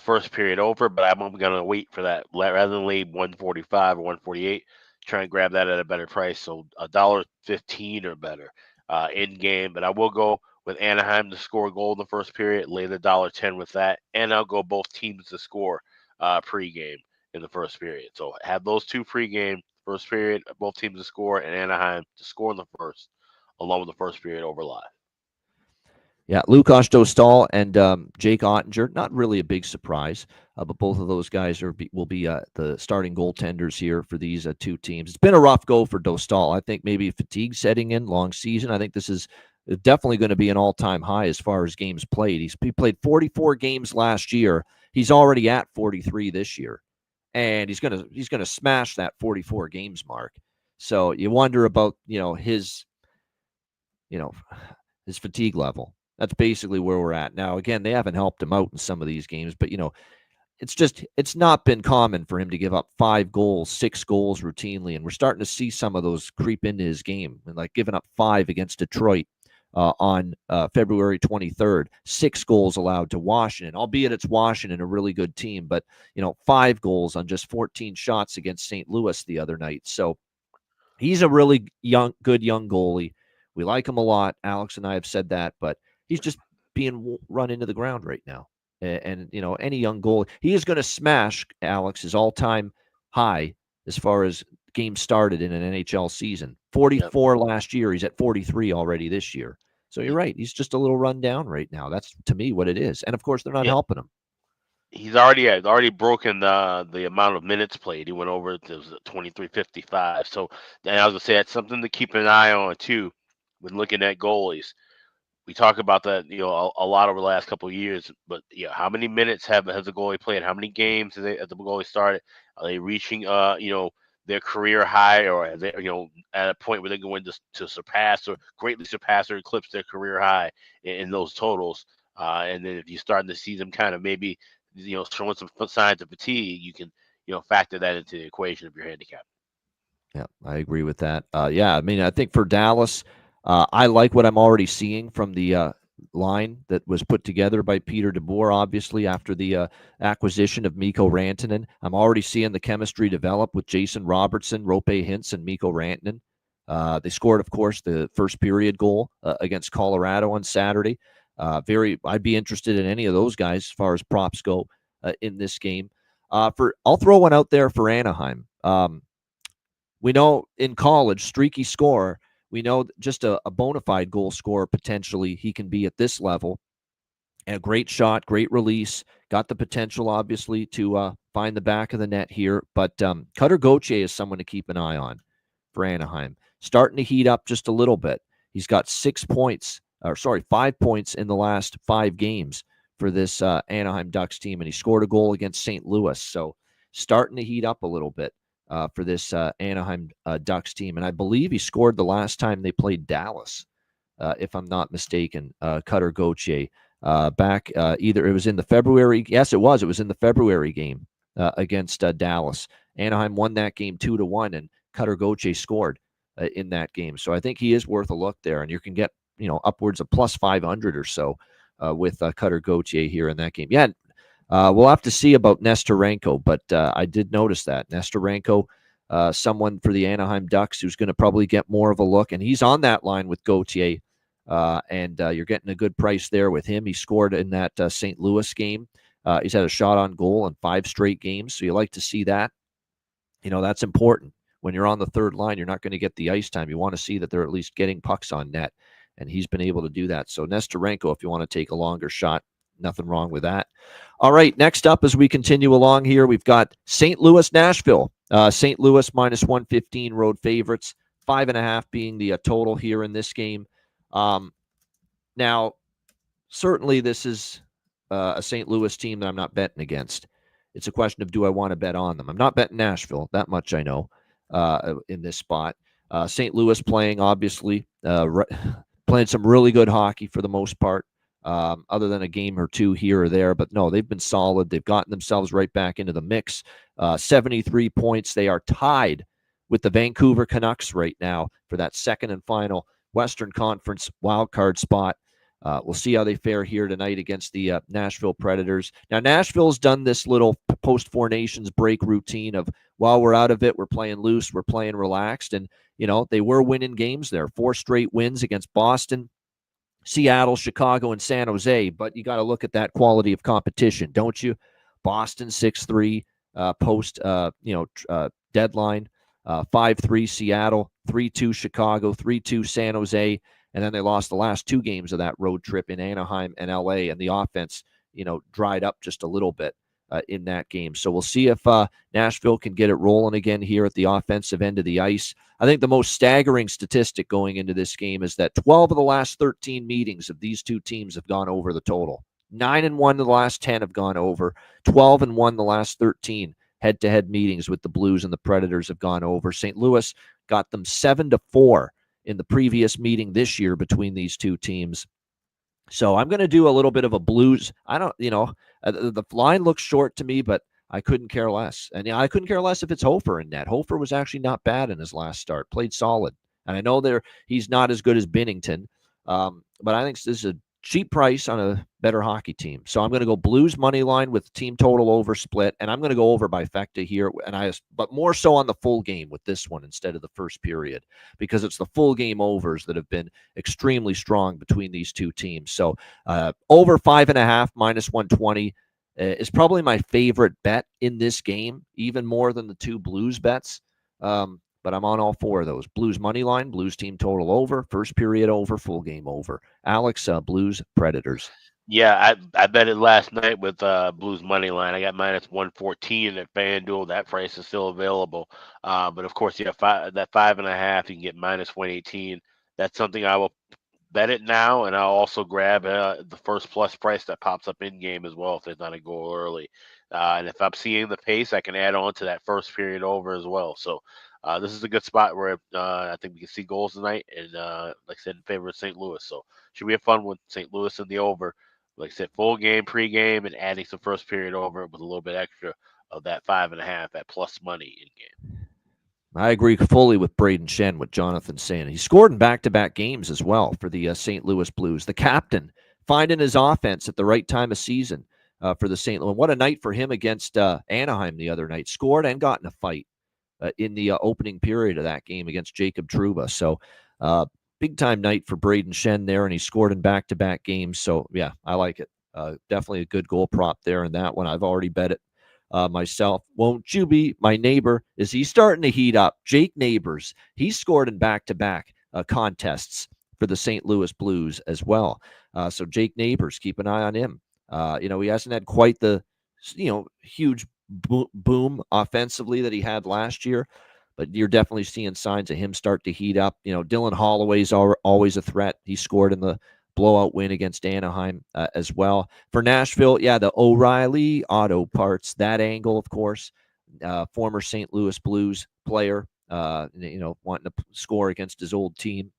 first period over, but I'm going to wait for that rather than leave 145 or 148. Try and grab that at a better price. So $1.15 or better in game. But I will go with Anaheim to score a goal in the first period, lay the $1.10 with that, and I'll go both teams to score pregame in the first period. So have those 2 pregame, first period, both teams to score, and Anaheim to score in the first, along with the first period over live. Yeah, Lukas Dostal and Jake Ottinger, not really a big surprise, but both of those guys will be the starting goaltenders here for these 2 teams. It's been a rough go for Dostal. I think maybe fatigue setting in, long season. I think this is definitely going to be an all-time high as far as games played. He played 44 games last year. He's already at 43 this year, and he's gonna smash that 44 games mark. So you wonder about his fatigue level. That's basically where we're at now. Again, they haven't helped him out in some of these games, but it's not been common for him to give up 5 goals, 6 goals routinely, and we're starting to see some of those creep into his game, and like giving up 5 against Detroit on February 23rd, 6 goals allowed to Washington, albeit it's Washington, a really good team, but 5 goals on just 14 shots against St. Louis the other night. So he's a really good young goalie. We like him a lot. Alex and I have said that, but he's just being run into the ground right now. And any young goalie, he is going to smash, Alex, his all-time high as far as games started in an NHL season. 44 last year. He's at 43 already this year. So you're right. He's just a little run down right now. That's, to me, what it is. And, of course, they're not helping him. He's already broken the amount of minutes played. He went over to 23.55. So, and I was going to say, that's something to keep an eye on, too, when looking at goalies. We talk about that, a lot over the last couple of years. But how many minutes has the goalie played? How many games has the goalie started? Are they reaching, their career high, or are they, at a point where they're going to surpass or greatly surpass or eclipse their career high in those totals? And then if you're starting to see them kind of maybe, showing some signs of fatigue, you can, factor that into the equation of your handicap. Yeah, I agree with that. I mean, I think for Dallas, I like what I'm already seeing from the line that was put together by Peter DeBoer, obviously, after the acquisition of Mikko Rantanen. I'm already seeing the chemistry develop with Jason Robertson, Roope Hintz, and Mikko Rantanen. They scored, of course, the first period goal against Colorado on Saturday. I'd be interested in any of those guys as far as props go in this game. I'll throw one out there for Anaheim. We know in college, streaky scorer, we know just a bona fide goal scorer, potentially, he can be at this level. And a great shot, great release, got the potential, obviously, to find the back of the net here. But Cutter Gauthier is someone to keep an eye on for Anaheim. Starting to heat up just a little bit. He's got 5 points in the last 5 games for this Anaheim Ducks team, and he scored a goal against St. Louis. So starting to heat up a little bit for this Anaheim Ducks team. And I believe he scored the last time they played Dallas, if I'm not mistaken, Cutter Gauthier. Back either it was in the February. Yes, it was. It was in the February game against Dallas. Anaheim won that game 2-1, and Cutter Gauthier scored in that game. So I think he is worth a look there, and you can get upwards of plus 500 or so with Cutter Gauthier here in that game. Yeah, we'll have to see about Nestorenko, but I did notice that Nestorenko, someone for the Anaheim Ducks who's going to probably get more of a look, and he's on that line with Gauthier, and you're getting a good price there with him. He scored in that St. Louis game. He's had a shot on goal in 5 straight games, so you like to see that. That's important. When you're on the third line, you're not going to get the ice time. You want to see that they're at least getting pucks on net, and he's been able to do that. So Nestorenko, if you want to take a longer shot, nothing wrong with that. All right, next up as we continue along here, we've got St. Louis, Nashville. St. Louis minus 115 road favorites, 5.5 being the total here in this game. Now, certainly this is a St. Louis team that I'm not betting against. It's a question of, do I want to bet on them? I'm not betting Nashville. That much I know in this spot. St. Louis playing, obviously, playing some really good hockey for the most part, other than a game or two here or there. But no, they've been solid. They've gotten themselves right back into the mix. 73 points. They are tied with the Vancouver Canucks right now for that second and final Western Conference wildcard spot. We'll see how they fare here tonight against the Nashville Predators. Now, Nashville's done this little post-Four Nations break routine of, while we're out of it, we're playing loose, we're playing relaxed. And, they were winning games there. 4 straight wins against Boston, Seattle, Chicago, and San Jose. But you got to look at that quality of competition, don't you? Boston 6-3 post deadline, 5-3 Seattle, 3-2 Chicago, 3-2 San Jose. And then they lost the last 2 games of that road trip in Anaheim and LA, and the offense, dried up just a little bit in that game. So we'll see if Nashville can get it rolling again here at the offensive end of the ice. I think the most staggering statistic going into this game is that 12 of the last 13 meetings of these two teams have gone over the total. 9-1 of the last 10 have gone over. 12-1 the last 13 head-to-head meetings with the Blues and the Predators have gone over. St. Louis got them 7-4 in the previous meeting this year between these two teams. So I'm going to do a little bit of a Blues. I don't, the line looks short to me, but I couldn't care less. And I couldn't care less if it's Hofer in net. Hofer was actually not bad in his last start, played solid. And I know he's not as good as Binnington, but I think this is a cheap price on a better hockey team. So I'm going to go Blues money line with team total over split, and I'm going to go over by Fecta here, but more so on the full game with this one instead of the first period, because it's the full game overs that have been extremely strong between these two teams. So over 5.5 minus 120 is probably my favorite bet in this game, even more than the 2 Blues bets. But I'm on all 4 of those. Blues money line, Blues team total over, first period over, full game over. Alex, Blues Predators. Yeah, I bet it last night with Blues money line. I got minus 114 at FanDuel. That price is still available. But of course, that 5.5, you can get minus 118. That's something I will bet it now, and I'll also grab the first plus price that pops up in game as well if there's not a goal early. And if I'm seeing the pace, I can add on to that first period over as well. So this is a good spot where I think we can see goals tonight, and like I said, in favor of St. Louis. So should be a fun one. St. Louis in the over. Like I said, full game, pregame, and adding some first period over with a little bit extra of that 5.5 at plus money in game. I agree fully with Braden Shen, what Jonathan's saying. He scored in back-to-back games as well for the St. Louis Blues. The captain finding his offense at the right time of season for the St. Louis. What a night for him against Anaheim the other night. Scored and got in a fight in the opening period of that game against Jacob Trouba. So big-time night for Braden Shen there, and he scored in back-to-back games. So, yeah, I like it. Definitely a good goal prop there in that one. I've already bet it myself. Won't you be my neighbor? Is he starting to heat up? Jake Neighbors, he scored in back-to-back contests for the St. Louis Blues as well. So Jake Neighbors, keep an eye on him. He hasn't had quite the huge boom offensively that he had last year, but you're definitely seeing signs of him start to heat up. Dylan Holloway's always a threat. He scored in the blowout win against Anaheim as well. For Nashville, yeah, the O'Reilly Auto Parts, that angle, of course, former St. Louis Blues player, wanting to score against his old team.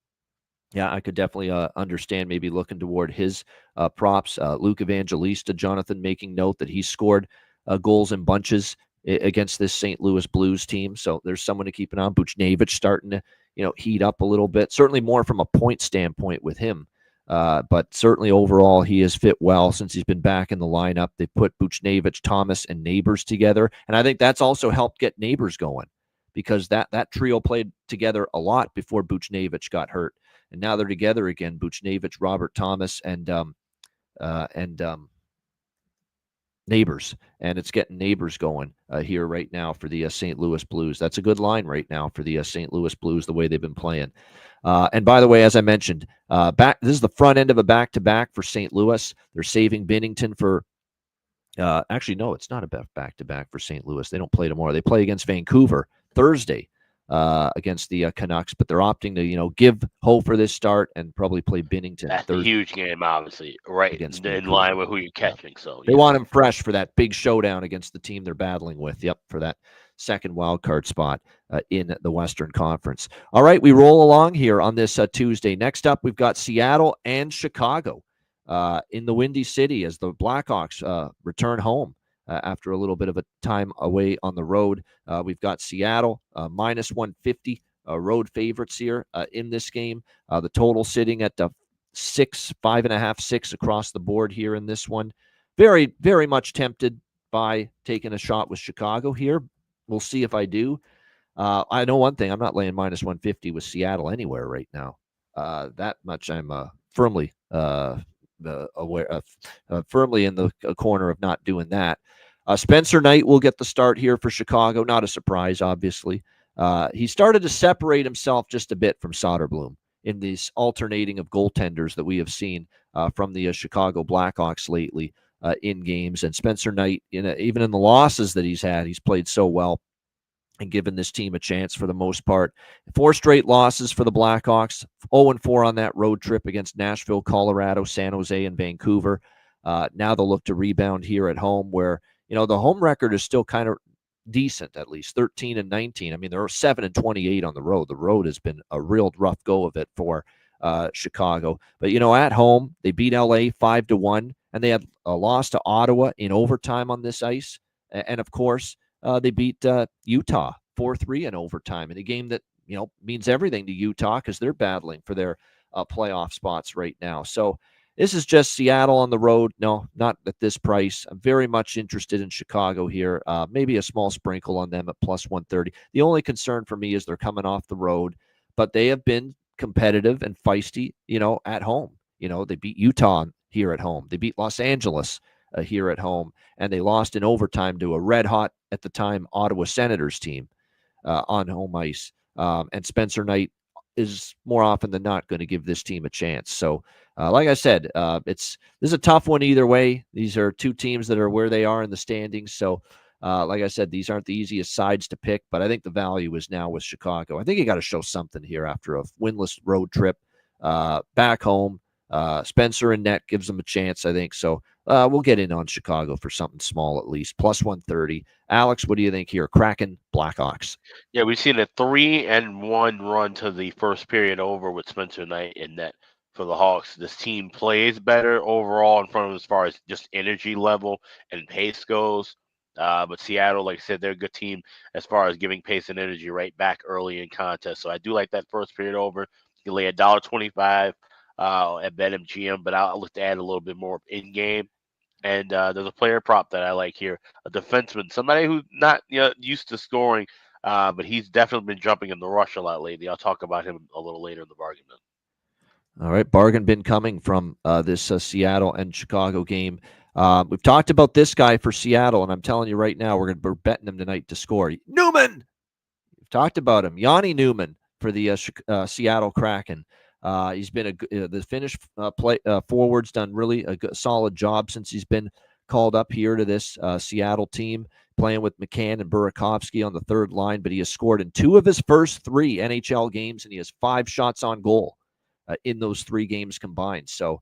Yeah, I could definitely understand maybe looking toward his props. Luke Evangelista, Jonathan making note that he scored goals in bunches against this St. Louis Blues team. So there's someone to keep an eye on. Buchnevich starting to, heat up a little bit. Certainly more from a point standpoint with him. But certainly overall, he has fit well since he's been back in the lineup. They put Buchnevich, Thomas, and Neighbors together. And I think that's also helped get Neighbors going, because that trio played together a lot before Buchnevich got hurt. And now they're together again, Buchnevich, Robert Thomas, and Neighbors. And it's getting Neighbors going here right now for the St. Louis Blues. That's a good line right now for the St. Louis Blues, the way they've been playing. And by the way, as I mentioned, this is the front end of a back-to-back for St. Louis. They're saving Binnington for actually, no, it's not a back-to-back for St. Louis. They don't play tomorrow. They play against Vancouver Thursday against the Canucks, but they're opting to, give Ho for this start and probably play Binnington. That's Thursday. a huge game, obviously, right Against in line with who you're catching. Yeah. So they want him fresh for that big showdown against the team they're battling with. Yep, for that second wild card spot in the Western Conference. All right, we roll along here on this Tuesday. Next up, we've got Seattle and Chicago in the Windy City as the Blackhawks return home after a little bit of a time away on the road. We've got Seattle minus 150 road favorites here in this game. The total sitting at 5.5, 6 across the board here in this one. Very, very much tempted by taking a shot with Chicago here. We'll see if I do. I know one thing. I'm not laying minus 150 with Seattle anywhere right now. That much I'm firmly aware, firmly in the corner of not doing that. Spencer Knight will get the start here for Chicago. Not a surprise, obviously. He started to separate himself just a bit from Soderblom in these alternating of goaltenders that we have seen from the Chicago Blackhawks lately in games. And Spencer Knight, even in the losses that he's had, he's played so well and given this team a chance for the most part. 4 straight losses for the Blackhawks, 0-4 on that road trip against Nashville, Colorado, San Jose, and Vancouver. Now they'll look to rebound here at home where, the home record is still kind of decent, at least 13-19. I mean, they're 7-28 on the road. The road has been a real rough go of it for Chicago. But, at home, they beat LA 5-1, and they had a loss to Ottawa in overtime on this ice. And of course, they beat Utah 4-3 in overtime in a game that, means everything to Utah because they're battling for their playoff spots right now. So this is just Seattle on the road. No, not at this price. I'm very much interested in Chicago here. Maybe a small sprinkle on them at plus 130. The only concern for me is they're coming off the road, but they have been competitive and feisty, at home. They beat Utah here at home. They beat Los Angeles here at home, and they lost in overtime to a red-hot, at the time, Ottawa Senators team on home ice. And Spencer Knight is more often than not going to give this team a chance. So, like I said, this is a tough one either way. These are two teams that are where they are in the standings. So, like I said, these aren't the easiest sides to pick, but I think the value is now with Chicago. I think you got to show something here after a winless road trip back home. Spencer and net gives them a chance, I think. So we'll get in on Chicago for something small at least. Plus 130. Alex, what do you think here? Kraken, Blackhawks. Yeah, we've seen a 3-1 run to the first period over with Spencer Knight in net for the Hawks. This team plays better overall in front of them as far as just energy level and pace goes. But Seattle, like I said, they're a good team as far as giving pace and energy right back early in contest. So I do like that first period over. You lay $1.25 at BetMGM, but I'll look to add a little bit more in game. And there's a player prop that I like here, a defenseman, somebody who's not used to scoring, but he's definitely been jumping in the rush a lot lately. I'll talk about him a little later in the bargain bin. All right, bargain bin coming from this Seattle and Chicago game. We've talked about this guy for Seattle, and I'm telling you right now, we're betting him tonight to score. Newman! We've talked about him. Yanni Newman for the Seattle Kraken. He's been the Finnish forward's done really a solid job since he's been called up here to this Seattle team, playing with McCann and Burakovsky on the third line, but he has scored in 2 of his first 3 NHL games, and he has 5 shots on goal in those 3 games combined. So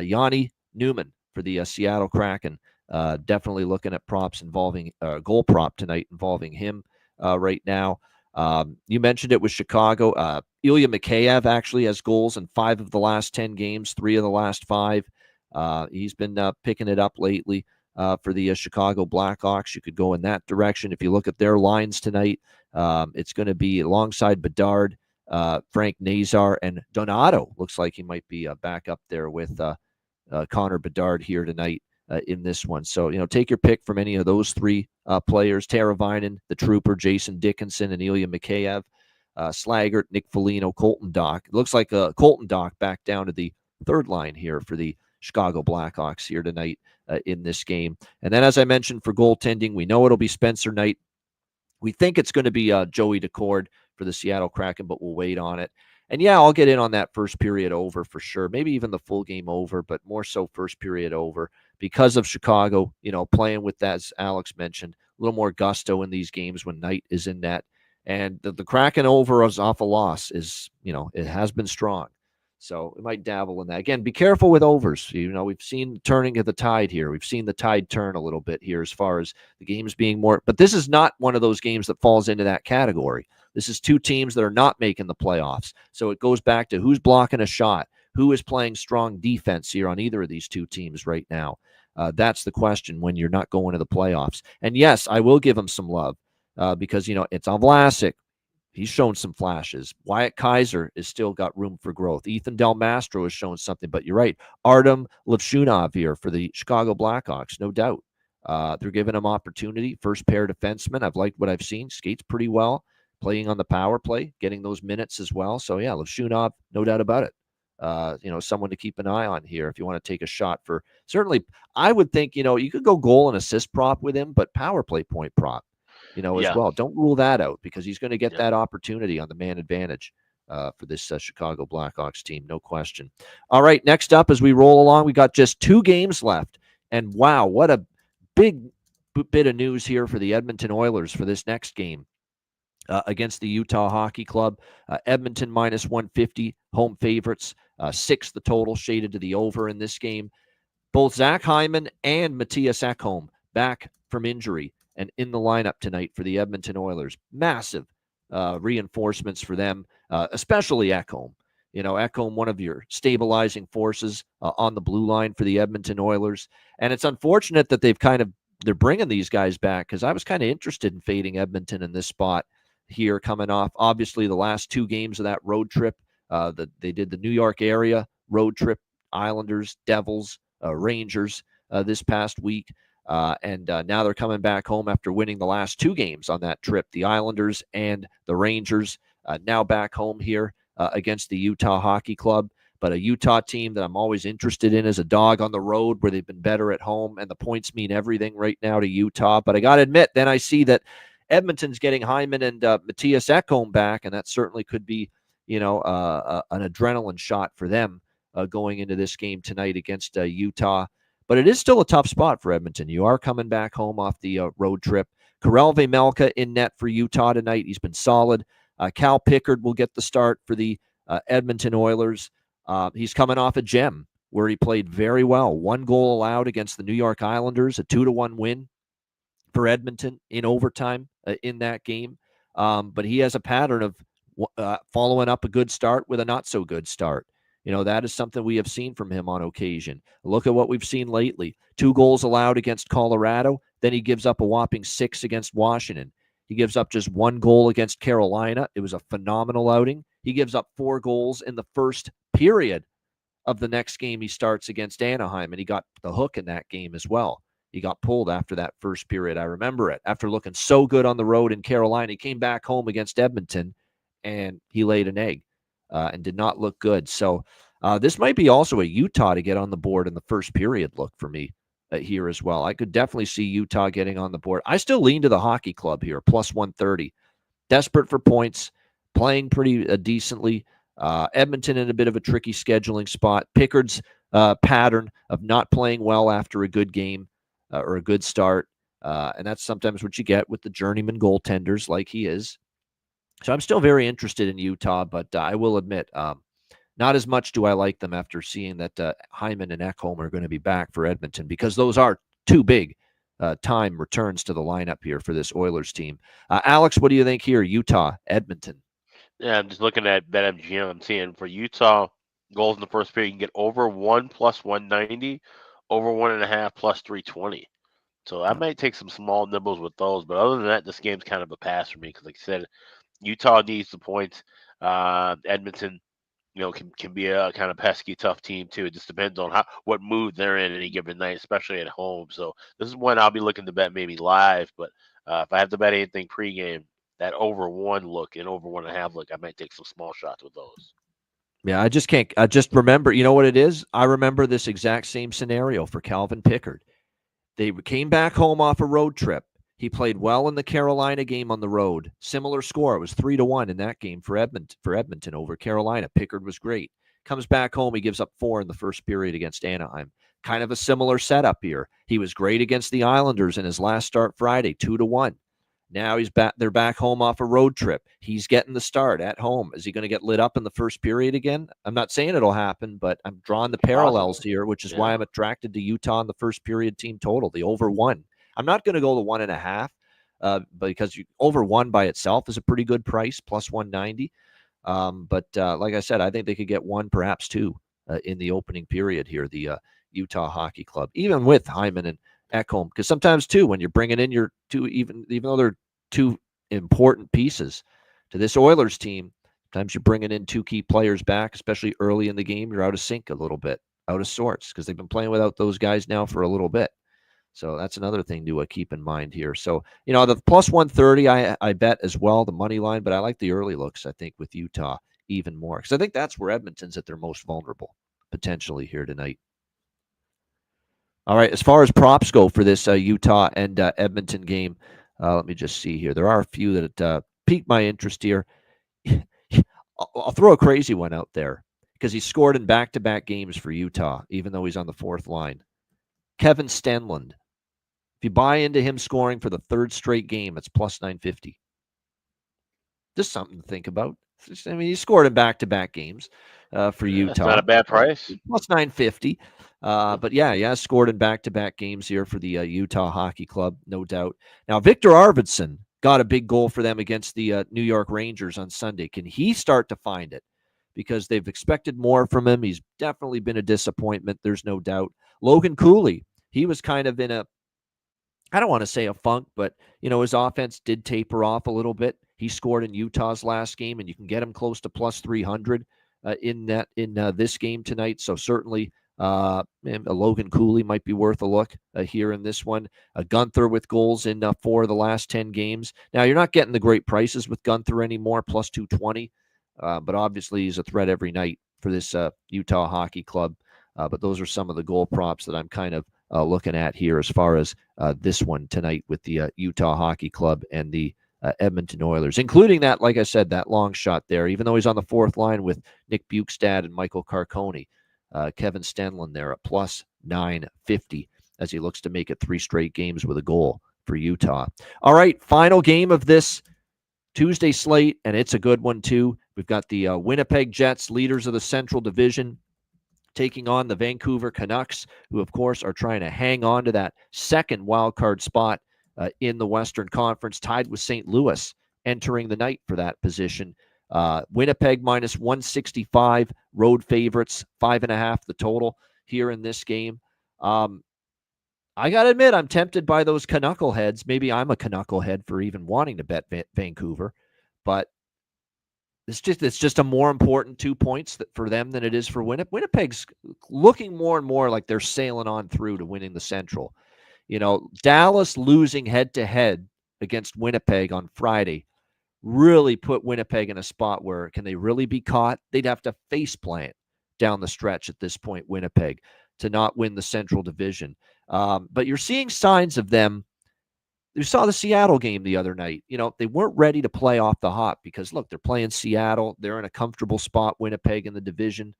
Yanni Newman for the Seattle Kraken, definitely looking at props involving goal prop tonight involving him right now. You mentioned it with Chicago. Ilya Mikheyev actually has goals in 5 of the last 10 games, 3 of the last 5. He's been picking it up lately. for the Chicago Blackhawks. You could go in that direction. If you look at their lines tonight, it's going to be alongside Bedard, Frank Nazar, and Donato. Looks like he might be back up there with Connor Bedard here tonight in this one. So, take your pick from any of those three players: Teravainen, the Trooper, Jason Dickinson, and Ilya Mikheyev, Slaggert, Nick Foligno, Colton Dach. It looks like Colton Dach back down to the third line here for the Chicago Blackhawks here tonight in this game. And then, as I mentioned, for goaltending, we know it'll be Spencer Knight. We think it's going to be Joey Decord for the Seattle Kraken, but we'll wait on it. And yeah, I'll get in on that first period over for sure. Maybe even the full game over, but more so first period over because of Chicago, playing with that, as Alex mentioned, a little more gusto in these games when Knight is in net. And the Kraken over is off a loss is, it has been strong. So we might dabble in that. Again, be careful with overs. We've seen turning of the tide here. We've seen the tide turn a little bit here as far as the games being more. But this is not one of those games that falls into that category. This is two teams that are not making the playoffs. So it goes back to who's blocking a shot, who is playing strong defense here on either of these two teams right now. That's the question when you're not going to the playoffs. And yes, I will give them some love because, it's on Vlasic. He's shown some flashes. Wyatt Kaiser has still got room for growth. Ethan Del Mastro has shown something, but you're right. Artem Levshunov here for the Chicago Blackhawks, no doubt. They're giving him opportunity. First pair defenseman. I've liked what I've seen. Skates pretty well. Playing on the power play, getting those minutes as well. So, yeah, Levshunov, no doubt about it. Someone to keep an eye on here if you want to take a shot for. Certainly, I would think, you could go goal and assist prop with him, but power play point prop. As well. Don't rule that out because he's going to get that opportunity on the man advantage for this Chicago Blackhawks team, no question. All right, next up as we roll along, we got just 2 games left. And wow, what a big bit of news here for the Edmonton Oilers for this next game against the Utah Hockey Club. Edmonton minus 150, home favorites. 6 the total, shaded to the over in this game. Both Zach Hyman and Matthias Ekholm back from injury and in the lineup tonight for the Edmonton Oilers. Massive reinforcements for them, especially Ekholm. Ekholm, one of your stabilizing forces on the blue line for the Edmonton Oilers. And it's unfortunate that they're bringing these guys back because I was kind of interested in fading Edmonton in this spot here coming off, obviously, the last 2 games of that road trip. They did the New York area road trip, Islanders, Devils, Rangers this past week. And now they're coming back home after winning the last 2 games on that trip, the Islanders and the Rangers, now back home here against the Utah Hockey Club. But a Utah team that I'm always interested in as a dog on the road where they've been better at home, and the points mean everything right now to Utah. But I got to admit, then I see that Edmonton's getting Hyman and Matthias Ekholm back, and that certainly could be, an adrenaline shot for them going into this game tonight against Utah. But it is still a tough spot for Edmonton. You are coming back home off the road trip. Karel Vejmelka in net for Utah tonight. He's been solid. Cal Pickard will get the start for the Edmonton Oilers. He's coming off a gem where he played very well. 1 goal allowed against the New York Islanders, a 2-1 win for Edmonton in overtime in that game. But he has a pattern of following up a good start with a not-so-good start. That is something we have seen from him on occasion. Look at what we've seen lately. 2 goals allowed against Colorado. Then he gives up a whopping 6 against Washington. He gives up just 1 goal against Carolina. It was a phenomenal outing. He gives up 4 goals in the first period of the next game he starts against Anaheim, and he got the hook in that game as well. He got pulled after that first period. I remember it. After looking so good on the road in Carolina, he came back home against Edmonton, and he laid an egg and did not look good. So this might be also a Utah to get on the board in the first period look for me here as well. I could definitely see Utah getting on the board. I still lean to the Hockey Club here, plus 130. Desperate for points, playing pretty decently. Edmonton in a bit of a tricky scheduling spot. Pickard's pattern of not playing well after a good game or a good start. And that's sometimes what you get with the journeyman goaltenders like he is. So I'm still very interested in Utah, but I will admit, not as much do I like them after seeing that Hyman and Ekholm are going to be back for Edmonton, because those are 2 big time returns to the lineup here for this Oilers team. Alex, what do you think here? Utah, Edmonton. Yeah, I'm just looking at BetMGM. I'm seeing for Utah goals in the first period, you can get over 1 plus 190, over 1.5 plus 320. So I might take some small nibbles with those. But other than that, this game's kind of a pass for me because, like I said, Utah needs the points. Edmonton, can be a kind of pesky, tough team too. It just depends on what mood they're in any given night, especially at home. So this is one I'll be looking to bet maybe live. But if I have to bet anything pregame, that over 1 look and over 1.5 look, I might take some small shots with those. Yeah, I just remember, you know what it is? I remember this exact same scenario for Calvin Pickard. They came back home off a road trip. He played well in the Carolina game on the road. Similar score. It was 3-1 in that game for Edmonton over Carolina. Pickard was great. Comes back home. He gives up 4 in the first period against Anaheim. Kind of a similar setup here. He was great against the Islanders in his last start Friday, 2-1. Now he's back. They're back home off a road trip. He's getting the start at home. Is he going to get lit up in the first period again? I'm not saying it'll happen, but I'm drawing the parallels here, which is why I'm attracted to Utah in the first period team total, the over 1. I'm not going to go the 1.5 because over 1 by itself is a pretty good price, plus 190. But like I said, I think they could get 1, perhaps 2 in the opening period here, the Utah Hockey Club, even with Hyman and Ekholm, because sometimes too, when you're bringing in your two, even though they're 2 important pieces to this Oilers team, sometimes you're bringing in 2 key players back, especially early in the game. You're out of sync a little bit, out of sorts, because they've been playing without those guys now for a little bit. So that's another thing to keep in mind here. So, the plus 130, I bet as well, the money line, but I like the early looks, I think, with Utah even more, because I think that's where Edmonton's at their most vulnerable, potentially, here tonight. All right, as far as props go for this Utah and Edmonton game, let me just see here. There are a few that piqued my interest here. I'll throw a crazy one out there because he scored in back-to-back games for Utah, even though he's on the 4th line. Kevin Stenlund. If you buy into him scoring for the 3rd straight game, it's plus 950. Just something to think about. I mean, he scored in back-to-back games for Utah. That's not a bad price. Plus 950. But yeah, scored in back-to-back games here for the Utah Hockey Club, no doubt. Now, Victor Arvidsson got a big goal for them against the New York Rangers on Sunday. Can he start to find it? Because they've expected more from him. He's definitely been a disappointment, there's no doubt. Logan Cooley, he was kind of in a, I don't want to say a funk, but, his offense did taper off a little bit. He scored in Utah's last game, and you can get him close to plus 300 in this game tonight. So certainly a Logan Cooley might be worth a look here in this one. Gunther with goals in 4 of the last 10 games. Now, you're not getting the great prices with Gunther anymore, plus 220, but obviously he's a threat every night for this Utah Hockey Club. But those are some of the goal props that I'm kind of looking at here as far as this one tonight with the Utah Hockey Club and the Edmonton Oilers, including that, like I said, that long shot there, even though he's on the 4th line with Nick Bukestad and Michael Carcone. Kevin Stenlund there at plus 950 as he looks to make it 3 straight games with a goal for Utah. All right, final game of this Tuesday slate, and it's a good one too. We've got the Winnipeg Jets, leaders of the Central Division, taking on the Vancouver Canucks, who, of course, are trying to hang on to that 2nd wildcard spot in the Western Conference, tied with St. Louis entering the night for that position. Winnipeg minus 165, road favorites, 5.5 the total here in this game. I got to admit, I'm tempted by those Canuckleheads. Maybe I'm a Canucklehead for even wanting to bet Vancouver, but it's just a more important 2 points for them than it is for Winnipeg. Winnipeg's looking more and more like they're sailing on through to winning the Central. Dallas losing head-to-head against Winnipeg on Friday really put Winnipeg in a spot where can they really be caught? They'd have to face plant down the stretch at this point, Winnipeg, to not win the Central Division. But you're seeing signs of them. You saw the Seattle game the other night. They weren't ready to play off the hop because, look, they're playing Seattle. They're in a comfortable spot, Winnipeg in the division,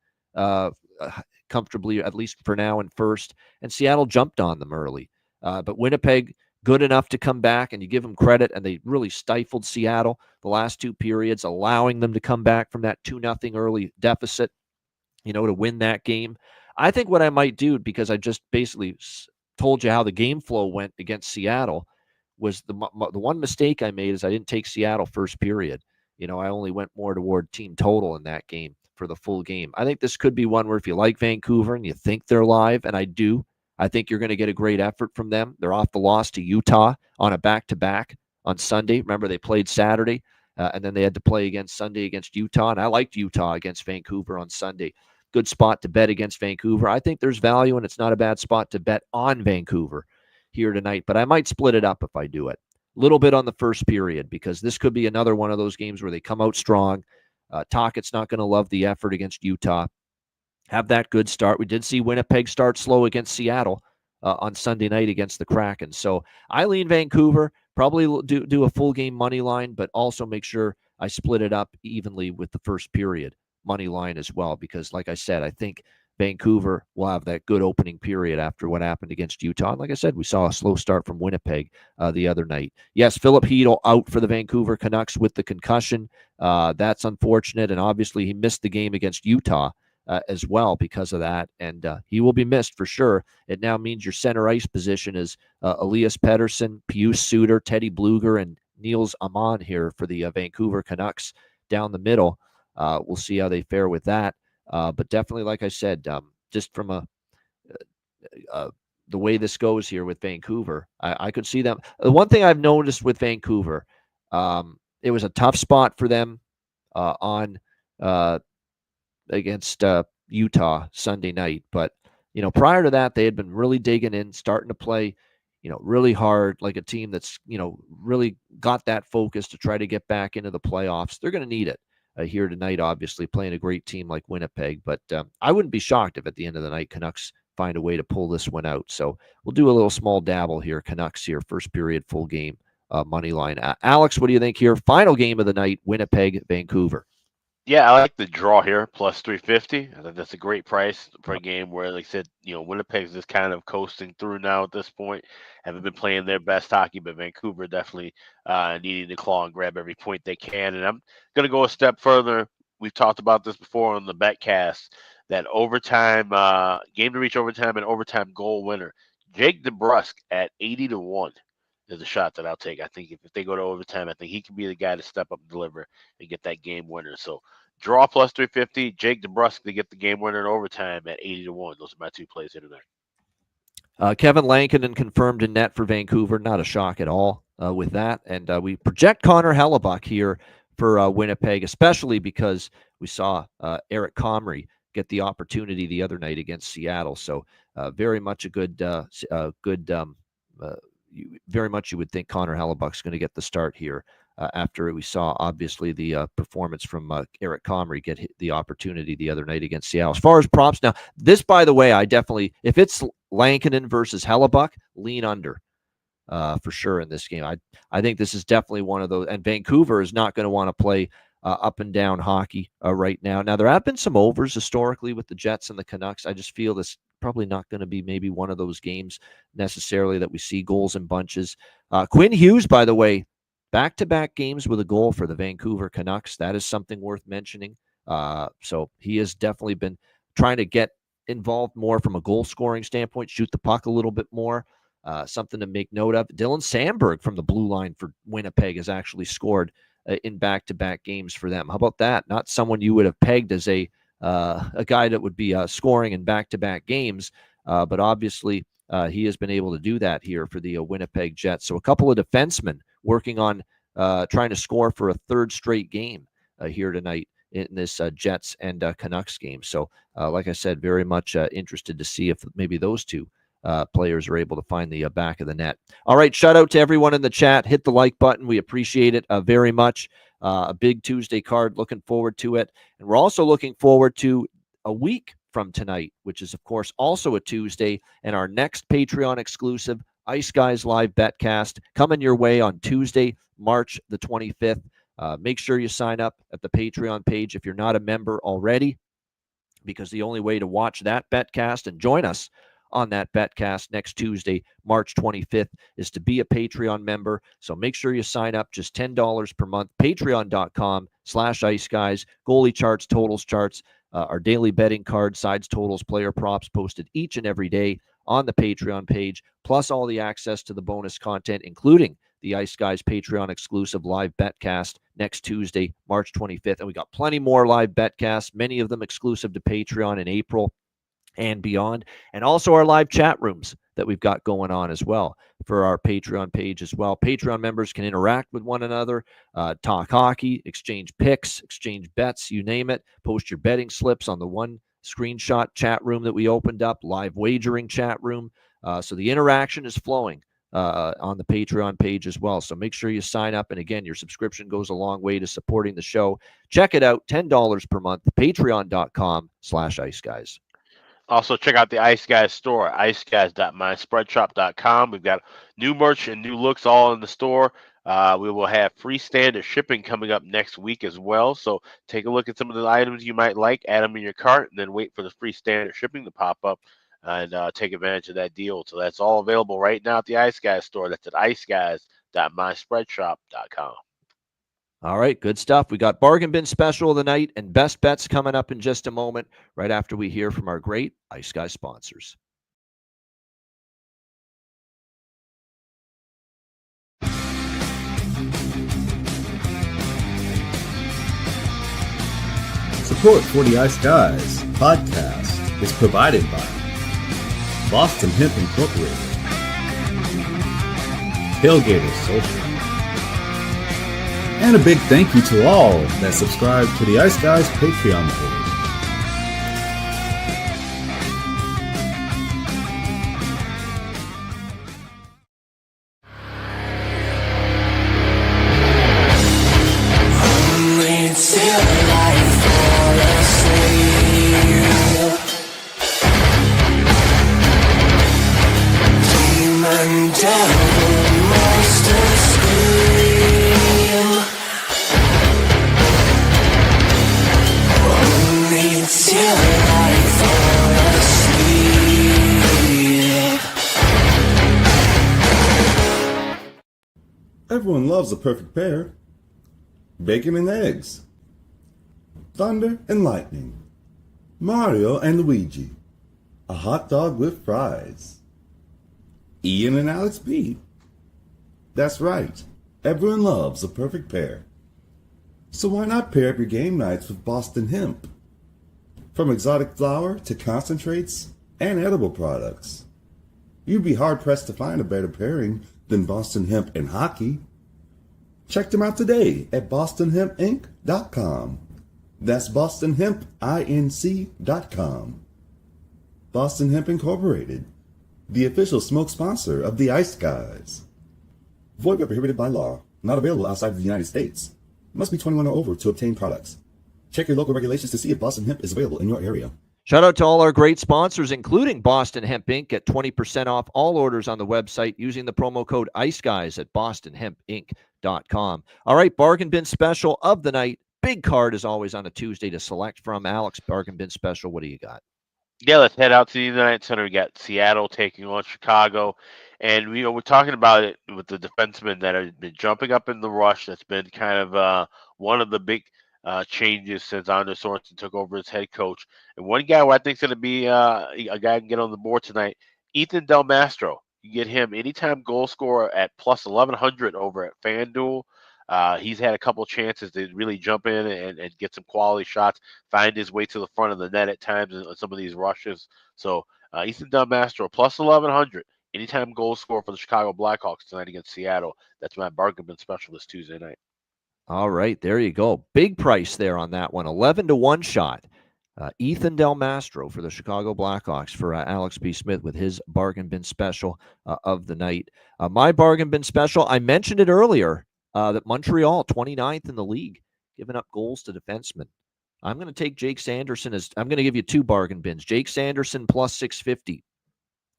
comfortably, at least for now, in first. And Seattle jumped on them early. But Winnipeg, good enough to come back, and you give them credit, and they really stifled Seattle the last 2 periods, allowing them to come back from that 2-0 early deficit, to win that game. I think what I might do, because I just basically told you how the game flow went against Seattle, was the one mistake I made is I didn't take Seattle first period. I only went more toward team total in that game for the full game. I think this could be one where if you like Vancouver and you think they're live, and I do, I think you're going to get a great effort from them. They're off the loss to Utah on a back-to-back on Sunday. Remember, they played Saturday, and then they had to play again Sunday against Utah. And I liked Utah against Vancouver on Sunday. Good spot to bet against Vancouver. I think there's value, and it's not a bad spot to bet on Vancouver here tonight. But I might split it up if I do it. A little bit on the first period, because this could be another one of those games where they come out strong. Tockett's not going to love the effort against Utah. Have that good start. We did see Winnipeg start slow against Seattle on Sunday night against the Kraken. So I lean Vancouver, probably do a full game money line, but also make sure I split it up evenly with the first period money line as well, because like I said, I think Vancouver will have that good opening period after what happened against Utah. And like I said, we saw a slow start from Winnipeg the other night. Yes, Philip Hedl out for the Vancouver Canucks with the concussion. That's unfortunate, and obviously he missed the game against Utah as well because of that, and he will be missed for sure. It now means your center ice position is Elias Pettersson, Pius Suter, Teddy Bluger, and Niels Amon here for the Vancouver Canucks down the middle. We'll see how they fare with that, but definitely, like I said, just from the way this goes here with Vancouver, I could see them. The one thing I've noticed with Vancouver, it was a tough spot for them on against Utah Sunday night. But, prior to that, they had been really digging in, starting to play, really hard, like a team that's, really got that focus to try to get back into the playoffs. They're going to need it here tonight, obviously, playing a great team like Winnipeg. But I wouldn't be shocked if at the end of the night, Canucks find a way to pull this one out. So we'll do a little small dabble here. Canucks here, first period, full game, money line. Alex, what do you think here? Final game of the night, Winnipeg, Vancouver. Yeah, I like the draw here, plus 350. I think that's a great price for a game where, like I said, Winnipeg's just kind of coasting through now at this point. Haven't been playing their best hockey, but Vancouver definitely needing to claw and grab every point they can. And I'm going to go a step further. We've talked about this before on the BetCast, that overtime game to reach overtime and overtime goal winner. Jake DeBrusk at 80-1 is a shot that I'll take. I think if they go to overtime, I think he can be the guy to step up and deliver and get that game winner. So draw plus 350, Jake DeBrusk to get the game winner in overtime at 80-1. Those are my two plays here tonight. Kevin Lankinen confirmed in net for Vancouver. Not a shock at all with that. And we project Connor Hellebuck here for Winnipeg, especially because we saw Eric Comrie get the opportunity the other night against Seattle. So very much a good very much you would think Connor Hellebuck's going to get the start here after we saw, obviously, the performance from Eric Comrie get the opportunity the other night against Seattle. As far as props, now, this, by the way, I definitely, if it's Lankinen versus Hellebuck, lean under for sure in this game. I think this is definitely one of those, and Vancouver is not going to want to play up and down hockey right now. Now, there have been some overs historically with the Jets and the Canucks. I just feel this probably not going to be maybe one of those games necessarily that we see goals in bunches. Quinn Hughes, by the way, back-to-back games with a goal for the Vancouver Canucks. That is something worth mentioning. So he has definitely been trying to get involved more from a goal-scoring standpoint, shoot the puck a little bit more. Something to make note of. Dylan Sandberg from the blue line for Winnipeg has actually scored in back-to-back games for them. How about that? Not someone you would have pegged as a guy that would be scoring in back-to-back games, but obviously he has been able to do that here for the Winnipeg Jets. So a couple of defensemen working on trying to score for a third straight game here tonight in this Jets and Canucks game. So like I said, very much interested to see if maybe those two players are able to find the back of the net. All right, shout out to everyone in the chat. Hit the like button. We appreciate it very much. A big Tuesday card. Looking forward to it. And we're also looking forward to a week from tonight, which is, of course, also a Tuesday, and our next Patreon exclusive Ice Guys Live Betcast coming your way on Tuesday, March the 25th. Make sure you sign up at the Patreon page if you're not a member already, because the only way to watch that Betcast and join us on that Betcast next Tuesday, March 25th, is to be a Patreon member. So make sure you sign up, just $10 per month, patreon.com/Ice Guys, goalie charts, totals charts, our daily betting card, sides, totals, player props posted each and every day on the Patreon page, plus all the access to the bonus content, including the Ice Guys Patreon exclusive live betcast next Tuesday, March 25th. And we got plenty more live betcasts, many of them exclusive to Patreon in April. and beyond, and also our live chat rooms that we've got going on as well for our Patreon page as well. Patreon members can interact with one another, talk hockey, exchange picks, exchange bets, you name it. Post your betting slips on the one screenshot chat room that we opened up, live wagering chat room. So the interaction is flowing on the Patreon page as well. So make sure you sign up. And again, your subscription goes a long way to supporting the show. Check it out, $10 per month, patreon.com/iceguys. Also, check out the Ice Guys store, iceguys.myspreadshop.com. We've got new merch and new looks all in the store. We will have free standard shipping coming up next week as well. So take a look at some of the items you might like, add them in your cart, and then wait for the free standard shipping to pop up and take advantage of that deal. So that's all available right now at the Ice Guys store. That's at iceguys.myspreadshop.com. All right, good stuff. We got Bargain Bin Special of the night and Best Bets coming up in just a moment, right after we hear from our great Ice Guys sponsors. Support for the Ice Guys podcast is provided by Boston Hemp Incorporated, Tailgaters Social, and a big thank you to all that subscribe to the Ice Guys Patreon page. Everyone loves a perfect pair. Bacon and eggs. Thunder and lightning. Mario and Luigi. A hot dog with fries. Ian and Alex B. That's right. Everyone loves a perfect pair. So why not pair up your game nights with Boston Hemp? From exotic flower to concentrates and edible products. You'd be hard-pressed to find a better pairing than Boston Hemp and hockey. Check them out today at bostonhempinc.com. That's bostonhempinc.com. Boston Hemp Incorporated, the official smoke sponsor of the Ice Guys. Void where prohibited by law. Not available outside of the United States. Must be 21 or over to obtain products. Check your local regulations to see if Boston Hemp is available in your area. Shout out to all our great sponsors, including Boston Hemp Inc. Get 20% off all orders on the website using the promo code ICEGUYS at bostonhempinc.com. All right, Bargain Bin Special of the night. Big card is always on a Tuesday to select from. Alex, Bargain Bin Special, what do you got? Yeah, let's head out to the United Center. We got Seattle taking on Chicago. And we're talking about it with the defensemen that have been jumping up in the rush. That's been kind of one of the big changes since Anders Sorensen took over as head coach. And one guy who I think is going to be a guy who can get on the board tonight, Ethan Del Mastro. You get him anytime goal scorer at plus 1,100 over at FanDuel. He's had a couple chances to really jump in and get some quality shots, find his way to the front of the net at times in some of these rushes. So Ethan Del Mastro plus 1,100. Anytime goal scorer for the Chicago Blackhawks tonight against Seattle. That's my Bargain Bin Special this Tuesday night. All right, there you go. Big price there on that one. 11-1 shot. Ethan Del Mastro for the Chicago Blackhawks for Alex B. Smith with his Bargain Bin Special of the night. My Bargain Bin Special, I mentioned it earlier, that Montreal, 29th in the league, giving up goals to defensemen. I'm going to take Jake Sanderson I'm going to give you two bargain bins. Jake Sanderson plus 650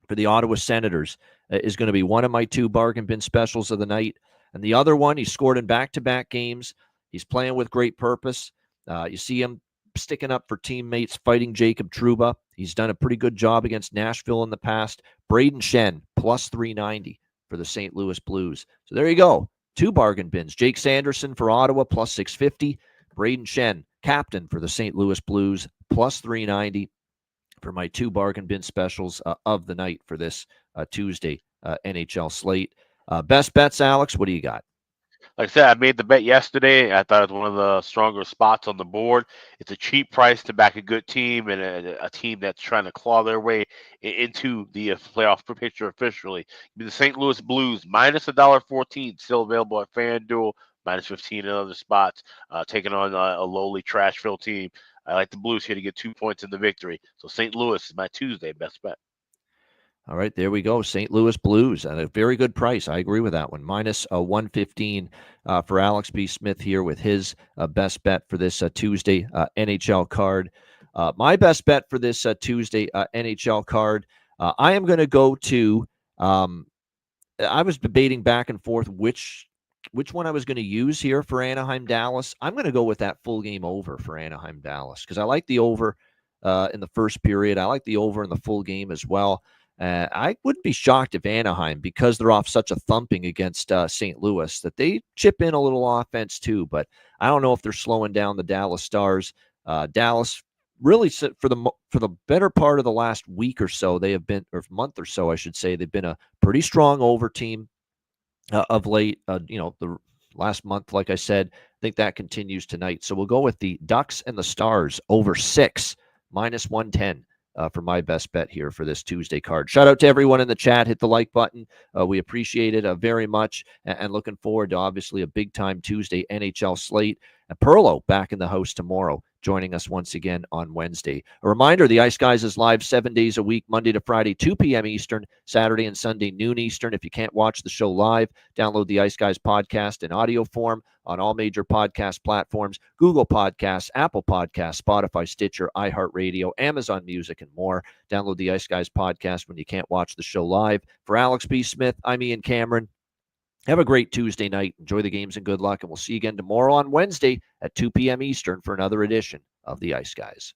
for the Ottawa Senators is going to be one of my two bargain bin specials of the night. And the other one, he scored in back-to-back games. He's playing with great purpose. You see him sticking up for teammates, fighting Jacob Trouba. He's done a pretty good job against Nashville in the past. Braden Shen, plus 390 for the St. Louis Blues. So there you go. Two bargain bins. Jake Sanderson for Ottawa, plus 650. Braden Shen, captain for the St. Louis Blues, plus 390 for my two bargain bin specials of the night for this Tuesday NHL slate. Best bets, Alex, what do you got? Like I said, I made the bet yesterday. I thought it was one of the stronger spots on the board. It's a cheap price to back a good team and a team that's trying to claw their way into the playoff picture officially. The St. Louis Blues minus $1.14, still available at FanDuel. Minus 15 in other spots, taking on a lowly Trashville team. I like the Blues here to get 2 points in the victory. So St. Louis is my Tuesday best bet. All right, there we go. St. Louis Blues at a very good price. I agree with that one. Minus 115 for Alex B. Smith here with his best bet for this Tuesday NHL card. My best bet for this Tuesday NHL card, I am going to go to, I was debating back and forth which one I was going to use here for Anaheim Dallas. I'm going to go with that full game over for Anaheim Dallas because I like the over in the first period. I like the over in the full game as well. I wouldn't be shocked if Anaheim, because they're off such a thumping against St. Louis, that they chip in a little offense too. But I don't know if they're slowing down the Dallas Stars. Dallas really, for the better part of the last week or so, they have been, or month or so, I should say, they've been a pretty strong over team of late. The last month, like I said, I think that continues tonight. So we'll go with the Ducks and the Stars over 6, minus 110. For my best bet here for this Tuesday card. Shout out to everyone in the chat. Hit the like button. We appreciate it very much, and looking forward to obviously a big-time Tuesday NHL slate. And Perlo back in the house tomorrow, joining us once again on Wednesday. A reminder, the Ice Guys is live 7 days a week, Monday to Friday, 2 p.m. Eastern, Saturday and Sunday, noon Eastern. If you can't watch the show live, download the Ice Guys podcast in audio form on all major podcast platforms, Google Podcasts, Apple Podcasts, Spotify, Stitcher, iHeartRadio, Amazon Music, and more. Download the Ice Guys podcast when you can't watch the show live. For Alex B. Smith, I'm Ian Cameron. Have a great Tuesday night. Enjoy the games and good luck. And we'll see you again tomorrow on Wednesday at 2 p.m. Eastern for another edition of the Ice Guys.